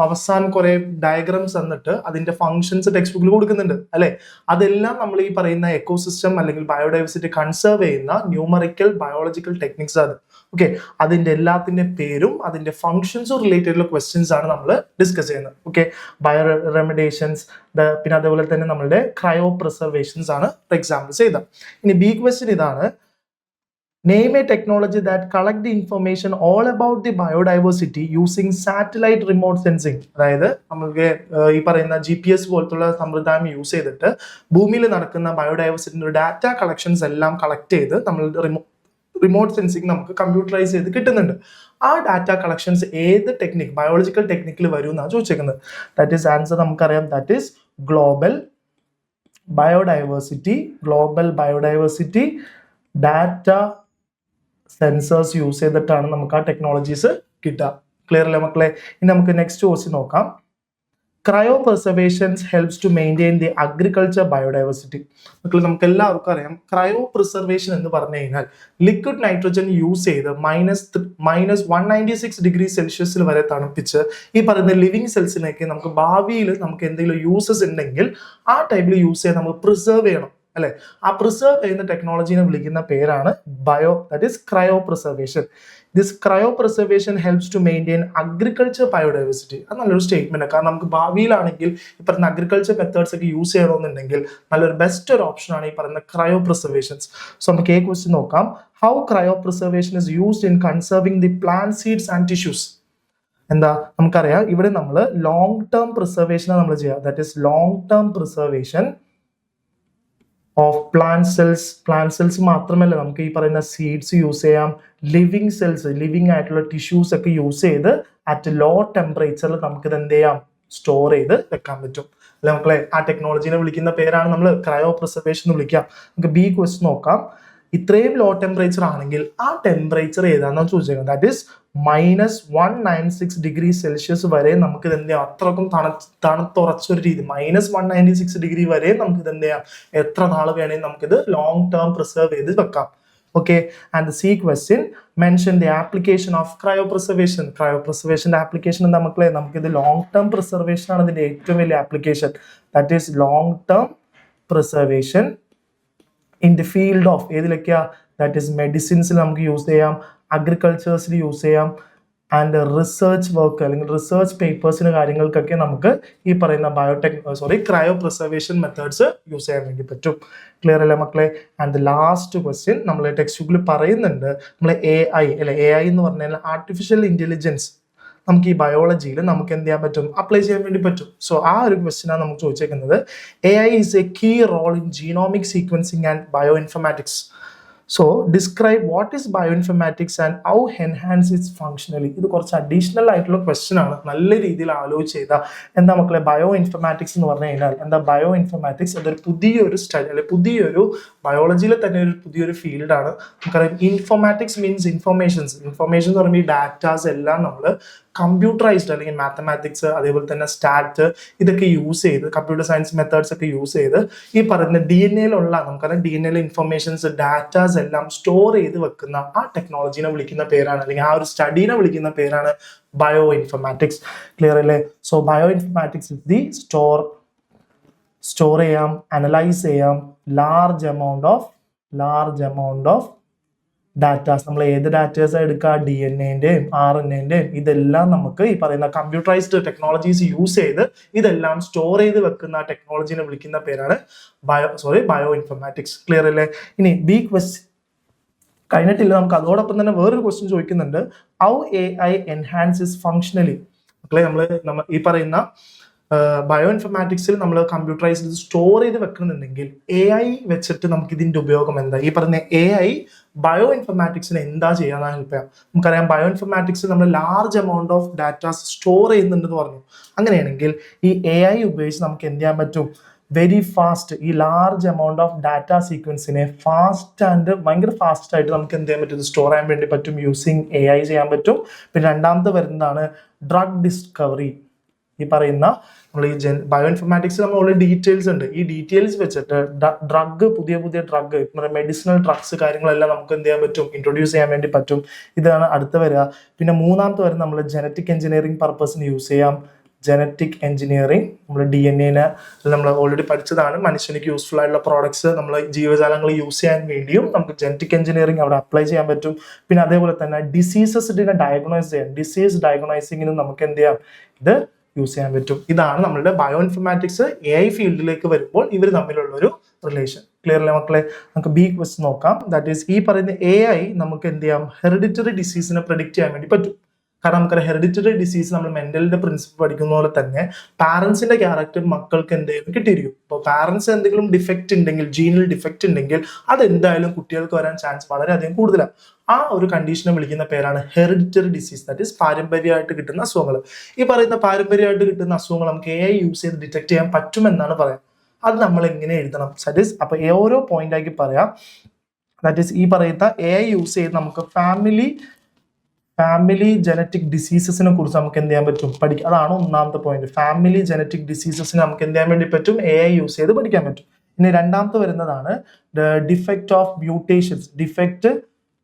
അവസാനം കുറെ ഡയഗ്രാംസ് തന്നിട്ട് അതിന്റെ ഫങ്ഷൻസ് ടെക്സ്റ്റ് ബുക്കിൽ കൊടുക്കുന്നുണ്ട് അല്ലെ. അതെല്ലാം നമ്മൾ ഈ പറയുന്ന എക്കോസിസ്റ്റം അല്ലെങ്കിൽ ബയോഡൈവേഴ്സിറ്റി കൺസേർവ് ചെയ്യുന്ന ന്യൂമറിക്കൽ ബയോളജിക്കൽ ടെക്നിക്സ് ആണ്. ഓക്കെ, അതിന്റെ എല്ലാത്തിന്റെ പേരും അതിന്റെ ഫങ്ഷൻസും റിലേറ്റഡ് ക്വസ്റ്റ്യൻസ് ആണ് നമ്മൾ ഡിസ്കസ് ചെയ്യുന്നത്. ഓക്കെ, ബയോ റെമിഡിയേഷൻസ്, പിന്നെ അതേപോലെ തന്നെ നമ്മളുടെ ക്രയോ പ്രിസർവേഷൻസ് ആണ് എക്സാമ്പിൾസ് ചെയ്തത്. ഇനി ബി ക്വസ്റ്റ്യൻ ഇതാണ്, Name a technology that collect the information all about the biodiversity using satellite remote sensing. അതായത് നമുക്ക് ഈ പറയുന്ന GPS പോലത്തുള്ള സമ്പ്രദായം യൂസ് ചെയ്തിട്ട് ഭൂമിയിൽ നടക്കുന്ന ബയോഡൈവേഴ്സിറ്റിന്റെ ഡാറ്റ കളക്ഷൻസ് എല്ലാം കളക്ട് ചെയ്ത് നമ്മൾ റിമോട്ട് സെൻസിങ് നമുക്ക് കമ്പ്യൂട്ടറൈസ് ചെയ്ത് കിട്ടുന്നുണ്ട്. ആ ഡാറ്റ കളക്ഷൻസ് ഏത് ബയോളജിക്കൽ ടെക്നിക്കിൽ വരും എന്നാണ് ചോദിച്ചേക്കുന്നത്. ദാറ്റ് ഈസ് ആൻസർ നമുക്കറിയാം, that is global biodiversity data sensors use ചെയ്തിട്ടാണ് നമുക്ക് ആ ടെക്നോളജീസ് കിട്ടുക. ക്ലിയർ അല്ലേ മക്കളെ? ഇനി നമുക്ക് നെക്സ്റ്റ് ക്വസ്റ്റ്യൻ നോക്കാം. Cryopreservations helps to maintain the agriculture biodiversity. മക്കളെ നമുക്ക് എല്ലാവർക്കും അറിയാം, ക്രയോ പ്രിസർവേഷൻ എന്ന് പറഞ്ഞു കഴിഞ്ഞാൽ ലിക്വിഡ് നൈട്രജൻ യൂസ് ചെയ്ത് -196 ഡിഗ്രി സെൽഷ്യസിൽ വരെ തണുപ്പിച്ച് ഈ പറയുന്ന ലിവിങ് സെൽസിനൊക്കെ നമുക്ക് ഭാവിയിൽ നമുക്ക് എന്തെങ്കിലും യൂസസ് ഉണ്ടെങ്കിൽ ആ ടൈപ്പിൽ യൂസ് ചെയ്യാൻ നമുക്ക് പ്രിസർവ് ചെയ്യണം അല്ലെ. ആ പ്രിസർവ് ചെയ്യുന്ന ടെക്നോളജിനെ വിളിക്കുന്ന പേരാണ് that is cryopreservation. This cryopreservation helps to maintain agriculture biodiversity. അത് നല്ലൊരു സ്റ്റേറ്റ്മെന്റ്. കാരണം നമുക്ക് ഭാവിയിലാണെങ്കിൽ ഈ പറയുന്ന അഗ്രികൾച്ചർ മെത്തേഡ്സ് ഒക്കെ യൂസ് ചെയ്യണമെന്നുണ്ടെങ്കിൽ നല്ലൊരു ബെസ്റ്റ് ഒരു ഓപ്ഷൻ ആണ് ഈ പറയുന്ന ക്രയോ പ്രിസർവേഷൻസ്. സോ നമുക്ക് ഈ ക്വസ്റ്റ്യൻ നോക്കാം. How cryopreservation is used in conserving the plant seeds and tissues. എന്താ നമുക്കറിയാം, ഇവിടെ നമ്മൾ ലോങ് ടേം പ്രിസർവേഷൻ നമ്മൾ ചെയ്യുക. That is long term preservation of plant cells മാത്രമല്ല, നമുക്ക് ഈ പറയുന്ന സീഡ്സ് യൂസ് ചെയ്യാം, ലിവിങ് ആയിട്ടുള്ള ടിഷ്യൂസ് ഒക്കെ യൂസ് ചെയ്ത് അറ്റ് ലോ ടെമ്പറേച്ചറിൽ നമുക്ക് ഇത് എന്ത് ചെയ്യാം, സ്റ്റോർ ചെയ്ത് വെക്കാൻ പറ്റും അല്ലെ മക്കളെ. ആ ടെക്നോളജിനെ വിളിക്കുന്ന പേരാണ് നമ്മൾ ക്രയോ പ്രിസർവേഷൻ എന്ന് വിളിക്കാം. നമുക്ക് ബി ക്വസ്റ്റ്യൻ നോക്കാം. ഇത്രയും ലോ ടെമ്പറേച്ചർ ആണെങ്കിൽ ആ ടെമ്പറേച്ചർ ഏതാണെന്ന് ചോദിച്ചേക്കുന്നത്. ദാറ്റ് ഈസ് -196 ഡിഗ്രി സെൽഷ്യസ് വരെ നമുക്ക് ഇത് എന്ത് ചെയ്യാം, അത്രക്കും തണുത്തുറച്ചൊരു രീതി, -196 ഡിഗ്രി വരെ നമുക്ക് ഇത് എന്ത് ചെയ്യാം, എത്ര നാൾ വേണമെങ്കിൽ നമുക്കിത് ലോങ് ടേം പ്രിസർവ് ചെയ്ത് വെക്കാം. Okay, and the C question mention the application of ക്രയോ പ്രിസർവേഷന്റെ ആപ്ലിക്കേഷൻ എന്താ മക്കളെ? നമുക്കിത് ലോങ് ടേം പ്രിസർവേഷൻ ആണ് ഇതിന്റെ ഏറ്റവും വലിയ application. That is long term preservation in the field of ഏതിലൊക്കെയാ? ദാറ്റ് ഈസ് മെഡിസിൻസിൽ നമുക്ക് യൂസ് ചെയ്യാം, അഗ്രികൾച്ചേഴ്സിൽ യൂസ് ചെയ്യാം, ആൻഡ് റിസർച്ച് വർക്ക് അല്ലെങ്കിൽ റിസർച്ച് പേപ്പേഴ്സിന് കാര്യങ്ങൾക്കൊക്കെ നമുക്ക് ഈ പറയുന്ന ക്രയോ പ്രിസർവേഷൻ മെത്തേഡ്സ് യൂസ് ചെയ്യാൻ വേണ്ടി പറ്റും. ക്ലിയർ അല്ലേ മക്കളെ? ആൻഡ് ദ ലാസ്റ്റ് ക്വസ്റ്റ്യൻ നമ്മൾ ടെക്സ്റ്റ് ബുക്കിൽ പറയുന്നുണ്ട്, നമ്മൾ AI എന്ന് പറഞ്ഞാൽ ആർട്ടിഫിഷ്യൽ ഇന്റലിജൻസ് നമുക്ക് ഈ ബയോളജിയിൽ നമുക്ക് എന്ത് ചെയ്യാൻ പറ്റും, അപ്ലൈ ചെയ്യാൻ വേണ്ടി പറ്റും. സോ ആ ഒരു ക്വസ്റ്റ്യനാണ് നമുക്ക് ചോദിച്ചേക്കുന്നത്. AI is a key role in genomic sequencing and bioinformatics. So describe what is bioinformatics and how enhance its functionally. ഇത് കുറച്ച് അഡീഷണൽ ആയിട്ടുള്ള ക്വസ്റ്റ്യൻ ആണ്, നല്ല രീതിയിൽ ആലോചിച്ച് ചെയ്താൽ. എന്താ മക്കളെ ബയോ ഇൻഫർമാറ്റിക്സ് എന്ന് പറഞ്ഞു കഴിഞ്ഞാൽ? എന്താ ബയോ ഇൻഫർമാറ്റിക്സ്? അതൊരു പുതിയൊരു സ്റ്റഡി അല്ലെ, പുതിയൊരു ബയോളജിയിലെ തന്നെ ഒരു പുതിയൊരു ഫീൽഡാണ്. നമുക്കറിയാം ഇൻഫോർമാറ്റിക്സ് മീൻസ് ഇൻഫർമേഷൻ എന്ന് പറയുമ്പോൾ ഈ ഡാറ്റാസ് എല്ലാം നമ്മൾ കമ്പ്യൂട്ടറൈസ്ഡ് അല്ലെങ്കിൽ മാത്തമാറ്റിക്സ് അതേപോലെ തന്നെ സ്റ്റാറ്റ് ഇതൊക്കെ യൂസ് ചെയ്ത് കമ്പ്യൂട്ടർ സയൻസ് മെത്തേഡ്സ് ഒക്കെ യൂസ് ചെയ്ത് ഈ പറയുന്ന DNA-യിലുള്ള നമുക്കറിയാം DNA-യിലെ ഇൻഫർമേഷൻസ് ഡാറ്റാസ് എല്ലാം സ്റ്റോർ ചെയ്ത് വെക്കുന്ന ആ ടെക്നോളജീനെ വിളിക്കുന്ന പേരാണ്, അല്ലെങ്കിൽ ആ ഒരു സ്റ്റഡീനെ വിളിക്കുന്ന പേരാണ് ബയോ ഇൻഫർമാറ്റിക്സ്. ക്ലിയർ അല്ലേ? So bio informatics is the store ചെയ്യാം, അനലൈസ് ചെയ്യാം ലാർജ് എമൗണ്ട് ഓഫ് ഡാറ്റാസ്. നമ്മൾ ഏത് ഡാറ്റാസ് എടുക്കുക, DNA-ന്റെയും RNA-ന്റെയും ഇതെല്ലാം നമുക്ക് ഈ പറയുന്ന കമ്പ്യൂട്ടറൈസ്ഡ് ടെക്നോളജീസ് യൂസ് ചെയ്ത് ഇതെല്ലാം സ്റ്റോർ ചെയ്ത് വെക്കുന്ന ടെക്നോളജീനെ വിളിക്കുന്ന പേരാണ് ബയോ ഇൻഫർമാറ്റിക്സ്. ക്ലിയർ അല്ലേ? ഇനി ബി ക്വസ്റ്റ്യൻ കഴിഞ്ഞിട്ടില്ല, നമുക്ക് അതോടൊപ്പം തന്നെ വേറൊരു ക്വസ്റ്റ്യൻ ചോദിക്കുന്നുണ്ട്. How AI enhances functionally. മക്കളെ നമ്മൾ ഈ പറയുന്ന ബയോ ഇൻഫർമാറ്റിക്സിൽ നമ്മൾ കമ്പ്യൂട്ടറൈസ് സ്റ്റോർ ചെയ്ത് വെക്കുന്നുണ്ടെങ്കിൽ AI വെച്ചിട്ട് നമുക്ക് ഇതിന്റെ ഉപയോഗം എന്താ? ഈ പറഞ്ഞ AI ബയോ ഇൻഫർമാറ്റിക്സിന് എന്താ ചെയ്യാൻ ഹെൽപ്പ് ചെയ്യാം? നമുക്കറിയാം ബയോ ഇൻഫർമാറ്റിക്സിൽ നമ്മൾ large amount of datas store ചെയ്യുന്നുണ്ടെന്ന് പറഞ്ഞു. അങ്ങനെയാണെങ്കിൽ ഈ AI ഉപയോഗിച്ച് നമുക്ക് എന്ത് ചെയ്യാൻ പറ്റും? വെരി ഫാസ്റ്റ്, ഈ ലാർജ് എമൗണ്ട് ഓഫ് ഡാറ്റ സീക്വൻസിനെ ഫാസ്റ്റ് ആൻഡ് ഭയങ്കര ഫാസ്റ്റ് ആയിട്ട് നമുക്ക് എന്ത് ചെയ്യാൻ പറ്റും, സ്റ്റോർ ചെയ്യാൻ വേണ്ടി പറ്റും, യൂസിങ് AI ചെയ്യാൻ പറ്റും. പിന്നെ രണ്ടാമത്തെ വരുന്നതാണ് ഡ്രഗ് ഡിസ്കവറി. ഈ പറയുന്ന നമ്മൾ ഈ ബയോ ഇൻഫർമാറ്റിക്സ് നമ്മൾ ഓൾറെഡി ഡീറ്റെയിൽസ് ഉണ്ട്, ഈ ഡീറ്റെയിൽസ് വെച്ചിട്ട് ഡ്രഗ്, പുതിയ പുതിയ ഡ്രഗ്, മെഡിസിനൽ ഡ്രഗ്സ് കാര്യങ്ങളെല്ലാം നമുക്ക് എന്ത് ചെയ്യാൻ പറ്റും, ഇൻട്രൊഡ്യൂസ് ചെയ്യാൻ വേണ്ടി പറ്റും. ഇതാണ് അടുത്ത് വരിക. പിന്നെ മൂന്നാമത്തെ വരുന്ന നമ്മൾ ജനറ്റിക് എഞ്ചിനീയറിംഗ് പർപ്പസിന് യൂസ് ചെയ്യാം. ജനറ്റിക് എഞ്ചിനീയറിംഗ് നമ്മൾ DNA നമ്മൾ ഓൾറെഡി പഠിച്ചതാണ്, മനുഷ്യനിക്ക് യൂസ്ഫുൾ ആയിട്ടുള്ള പ്രോഡക്ട്സ് നമ്മൾ ജീവജാലങ്ങൾ യൂസ് ചെയ്യാൻ വേണ്ടിയും നമുക്ക് ജനറ്റിക് എഞ്ചിനീയറിംഗ് അവിടെ അപ്ലൈ ചെയ്യാൻ പറ്റും. പിന്നെ അതേപോലെ തന്നെ ഡിസീസസിനെ ഡയഗ്നോസ് ചെയ്യാം, ഡിസീസ് ഡയഗ്നോസിങ്ങിന് നമുക്ക് എന്ത് ചെയ്യാം, ഇത് യൂസ് ചെയ്യാൻ പറ്റും. ഇതാണ് നമ്മളുടെ ബയോ ഇൻഫർമാറ്റിക്സ് AI ഫീൽഡിലേക്ക് വരുമ്പോൾ ഇവർ തമ്മിലുള്ള ഒരു റിലേഷൻ. ക്ലിയർ അല്ലേ മക്കളെ? നമുക്ക് ബി ക്വസ്റ്റ്യൻ നോക്കാം. ദാറ്റ് ഈസ് ഈ പറയുന്ന AI നമുക്ക് എന്ത് ചെയ്യാം, ഹെറിഡിറ്ററി ഡിസീസിനെ പ്രെഡിക്റ്റ് ചെയ്യാൻ വേണ്ടി പറ്റും. കാരണം നമുക്കറിയാം ഹെറിഡിറ്ററി ഡിസീസ് നമ്മൾ മെന്റലിന്റെ പ്രിൻസിപ്പിൾ പഠിക്കുന്ന പോലെ തന്നെ പാരന്റ്സിന്റെ ക്യാരക്ടർ മക്കൾക്ക് എന്തെങ്കിലും കിട്ടിയിരിക്കും. അപ്പോൾ പാരന്റ്സ് എന്തെങ്കിലും ഡിഫക്റ്റ് ഉണ്ടെങ്കിൽ, ജീനിൽ ഡിഫക്റ്റ് ഉണ്ടെങ്കിൽ അതെന്തായാലും കുട്ടികൾക്ക് വരാൻ ചാൻസ് വളരെയധികം കൂടുതലാണ്. ആ ഒരു കണ്ടീഷനെ വിളിക്കുന്ന പേരാണ് ഹെറിഡിറ്ററി ഡിസീസ്. ദാറ്റ് ഈസ് പാരമ്പര്യമായിട്ട് കിട്ടുന്ന അസുഖങ്ങൾ. ഈ പറയുന്ന പാരമ്പര്യമായിട്ട് കിട്ടുന്ന അസുഖങ്ങൾ നമുക്ക് AI യൂസ് ചെയ്ത് ഡിറ്റക്ട് ചെയ്യാൻ പറ്റുമെന്നാണ് പറയാം. അത് നമ്മൾ എങ്ങനെ എഴുതണം, ദാറ്റ് ഈസ് അപ്പൊ ഓരോ പോയിന്റ് ആക്കി പറയാം. ദാറ്റ് ഈസ് ഈ പറയുന്ന AI യൂസ് ചെയ്ത് നമുക്ക് ഫാമിലി ജനറ്റിക് ഡിസീസസിനെ കുറിച്ച് നമുക്ക് എന്ത് ചെയ്യാൻ പറ്റും, പഠിക്കാം. അതാണ് ഒന്നാമത്തെ പോയിന്റ്. ഫാമിലി ജനറ്റിക് ഡിസീസസിനെ നമുക്ക് എന്ത് ചെയ്യാൻ വേണ്ടി പറ്റും, AI യൂസ് ചെയ്ത് പഠിക്കാൻ പറ്റും. ഇനി രണ്ടാമത്തെ വരുന്നതാണ് ഡിഫക്റ്റ് ഓഫ്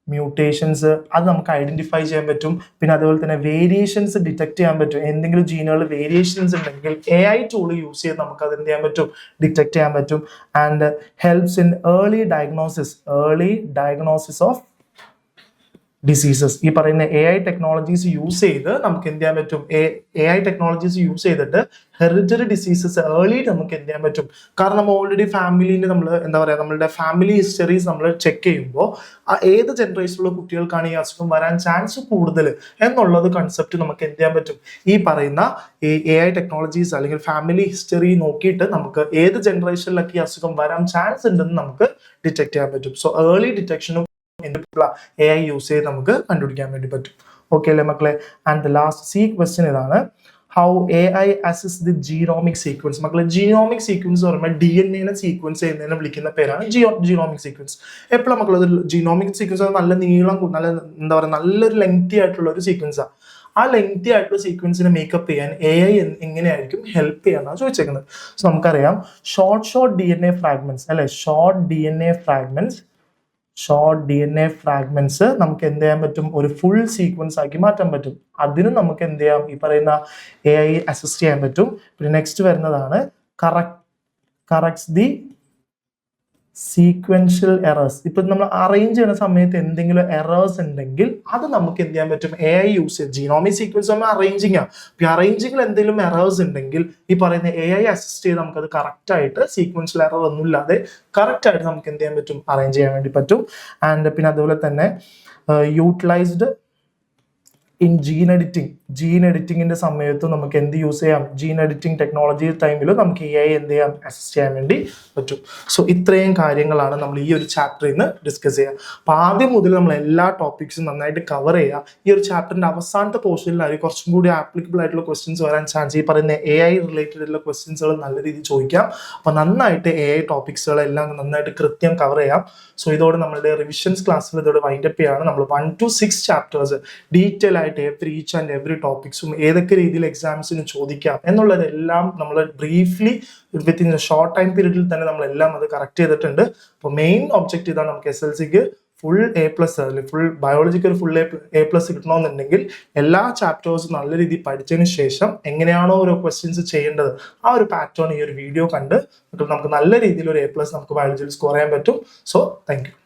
മ്യൂട്ടേഷൻസ്, അത് നമുക്ക് ഐഡന്റിഫൈ ചെയ്യാൻ പറ്റും. പിന്നെ അതുപോലെ തന്നെ വേരിയേഷൻസ് ഡിറ്റക്ട് ചെയ്യാൻ പറ്റും. എന്തെങ്കിലും ജീനുകളിൽ വേരിയേഷൻസ് ഉണ്ടെങ്കിൽ AI ടൂൾ യൂസ് ചെയ്ത് നമുക്ക് അത് എന്ത് ചെയ്യാൻ പറ്റും, ഡിറ്റക്ട് ചെയ്യാൻ പറ്റും. And helps in early diagnosis of diseases. ഈ പറയുന്ന AI ടെക്നോളജീസ് യൂസ് ചെയ്ത് നമുക്ക് എന്ത് ചെയ്യാൻ പറ്റും, AI ടെക്നോളജീസ് യൂസ് ചെയ്തിട്ട് ഹെറിഡിറ്ററി ഡിസീസസ് ഏർലി നമുക്ക് എന്ത് ചെയ്യാൻ പറ്റും. കാരണം നമ്മൾ ഓൾറെഡി ഫാമിലിന്റെ നമ്മൾ എന്താ പറയുക, നമ്മളുടെ ഫാമിലി ഹിസ്റ്ററീസ് നമ്മൾ ചെക്ക് ചെയ്യുമ്പോൾ ഏത് ജനറേഷനിലുള്ള കുട്ടികൾക്കാണ് ഈ അസുഖം വരാൻ ചാൻസ് കൂടുതൽ എന്നുള്ളത് കൺസെപ്റ്റ് നമുക്ക് എന്ത് ചെയ്യാൻ പറ്റും, ഈ പറയുന്ന AI ടെക്നോളജീസ് അല്ലെങ്കിൽ ഫാമിലി ഹിസ്റ്ററി നോക്കിയിട്ട് നമുക്ക് ഏത് ജനറേഷനിലൊക്കെ ഈ അസുഖം വരാൻ ചാൻസ് ഉണ്ടെന്ന് നമുക്ക് ഡിറ്റക്ട് ചെയ്യാൻ പറ്റും. സോ ഏർലി ഡിറ്റക്ഷനും AI യൂസ് ചെയ്ത് നമുക്ക് കണ്ടുപിടിക്കാൻ വേണ്ടി പറ്റും. ഓക്കെ അല്ലേ മക്കളെ? And the last C question ഇതാണ്, how AI assess the genomic sequence. മക്കളെ ജീനോമിക് സീക്വൻസ് പറയുമ്പോൾ DNA സീക്വൻസ് ചെയ്യുന്നതിനെ വിളിക്കുന്ന പേരാണ് ജീനോമിക് സീക്വൻസ്. എപ്പോഴും മക്കളെ ജീനോമിക് സീക്വൻസ് നല്ല നീളം, നല്ല എന്താ പറയുക, നല്ലൊരു ലെങ്തി ആയിട്ടുള്ള ഒരു സീക്വൻസാണ്. ആ ലെങ്തി ആയിട്ടുള്ള സീക്വൻസിനെ മേക്കപ്പ് ചെയ്യാൻ AI എങ്ങനെയായിരിക്കും ഹെൽപ്പ് ചെയ്യാന്നാണ് ചോദിച്ചേക്കുന്നത്. സോ നമുക്കറിയാം ഷോർട്ട് DNA ഫ്രാഗ്മെന്റ്സ് അല്ലെ, ഷോർട്ട് DNA ഫ്രാഗ്മെന്റ്സ് നമുക്ക് എന്ത് ചെയ്യാൻ പറ്റും, ഒരു ഫുൾ സീക്വൻസ് ആക്കി മാറ്റാൻ പറ്റും. അതിന് നമുക്ക് എന്ത് ചെയ്യാം, ഈ പറയുന്ന AI അസിസ്റ്റ് ചെയ്യാൻ പറ്റും. പിന്നെ നെക്സ്റ്റ് വരുന്നതാണ് കറക്ട്സ് ദി സീക്വൻഷ്യൽ എറേഴ്സ്. ഇപ്പൊ നമ്മൾ അറേഞ്ച് ചെയ്യുന്ന സമയത്ത് എന്തെങ്കിലും എറേഴ്സ് ഉണ്ടെങ്കിൽ അത് നമുക്ക് എന്ത് ചെയ്യാൻ പറ്റും, AI യൂസ് ചെയ്ത്. ജീനോമിക് സീക്വൻസ് നമ്മൾ അറേഞ്ചിങ് ആണ്. ഈ അറേഞ്ചിങ്ങിൽ എന്തെങ്കിലും എറേഴ്സ് ഉണ്ടെങ്കിൽ ഈ പറയുന്ന AI അസിസ്റ്റ് ചെയ്ത് നമുക്കത് കറക്റ്റ് ആയിട്ട് സീക്വൻഷ്യൽ എറർ ഒന്നും ഇല്ലാതെ കറക്റ്റ് ആയിട്ട് നമുക്ക് എന്ത് ചെയ്യാൻ പറ്റും, അറേഞ്ച് ചെയ്യാൻ വേണ്ടി പറ്റും. ആൻഡ് പിന്നെ അതുപോലെ തന്നെ യൂട്ടിലൈസ്ഡ് ഇൻ ജീൻ എഡിറ്റിങ്ങിന്റെ സമയത്ത് നമുക്ക് എന്ത് യൂസ് ചെയ്യാം, ജീൻ എഡിറ്റിംഗ് ടെക്നോളജി ടൈമിൽ നമുക്ക് AI എന്ത് ചെയ്യാം, അസിസ്റ്റ് ചെയ്യാൻ വേണ്ടി പറ്റും. സോ ഇത്രയും കാര്യങ്ങളാണ് നമ്മൾ ഈ ഒരു ചാപ്റ്ററിൽ നിന്ന് ഡിസ്കസ് ചെയ്യുക. അപ്പോൾ ആദ്യം മുതൽ നമ്മൾ എല്ലാ ടോപ്പിക്സും നന്നായിട്ട് കവർ ചെയ്യുക. ഈ ഒരു ചാപ്റ്ററിന്റെ അവസാനത്തെ പോർഷനിലായിരിക്കും കുറച്ചും കൂടി ആപ്ലിക്കബിൾ ആയിട്ടുള്ള ക്വസ്റ്റ്യൻസ് വരാൻ ചാൻസ്. ഈ പറയുന്ന AI റിലേറ്റഡ് ആയിട്ടുള്ള ക്വസ്റ്റ്യൻസുകൾ നല്ല രീതിയിൽ ചോദിക്കാം. അപ്പോൾ നന്നായിട്ട് AI ടോപ്പിക്സുകളെല്ലാം നന്നായിട്ട് കൃത്യം കവർ ചെയ്യാം. സോ ഇതോടെ നമ്മളുടെ റിവിഷൻസ് ക്ലാസ്സിൽ ഇതോടെ വൈൻഡപ്പ് ചെയ്യാണ്. നമ്മൾ 1 to 6 ചാപ്റ്റേഴ്സ് ഡീറ്റെയിൽ ആയിട്ട് ഈച്ച് ആൻഡ് എവറി ടോപ്പിക്സും ഏതൊക്കെ രീതിയിൽ എക്സാംസിന് ചോദിക്കാം എന്നുള്ളതെല്ലാം നമ്മൾ ബ്രീഫ്ലി വിത്തിൻ ഷോർട്ട് ടൈം പീരീഡിൽ തന്നെ നമ്മളെല്ലാം അത് കറക്റ്റ് ചെയ്തിട്ടുണ്ട്. അപ്പോൾ മെയിൻ ഒബ്ജക്റ്റ് ഇതാണ്, നമുക്ക് SLCക്ക് ഫുൾ A+ അല്ലെങ്കിൽ ഫുൾ ബയോളജിക്ക് ഒരു ഫുൾ A+ കിട്ടണമെന്നുണ്ടെങ്കിൽ എല്ലാ ചാപ്റ്റേഴ്സും നല്ല രീതിയിൽ പഠിച്ചതിന് ശേഷം എങ്ങനെയാണോ ഓരോ ക്വസ്റ്റ്യൻസ് ചെയ്യേണ്ടത് ആ ഒരു പാറ്റേൺ ഈ ഒരു വീഡിയോ കണ്ട് നമുക്ക് നല്ല രീതിയിൽ ഒരു A+ നമുക്ക് ബയോളജിയിൽ സ്കോർ ചെയ്യാൻ പറ്റും. So thank you.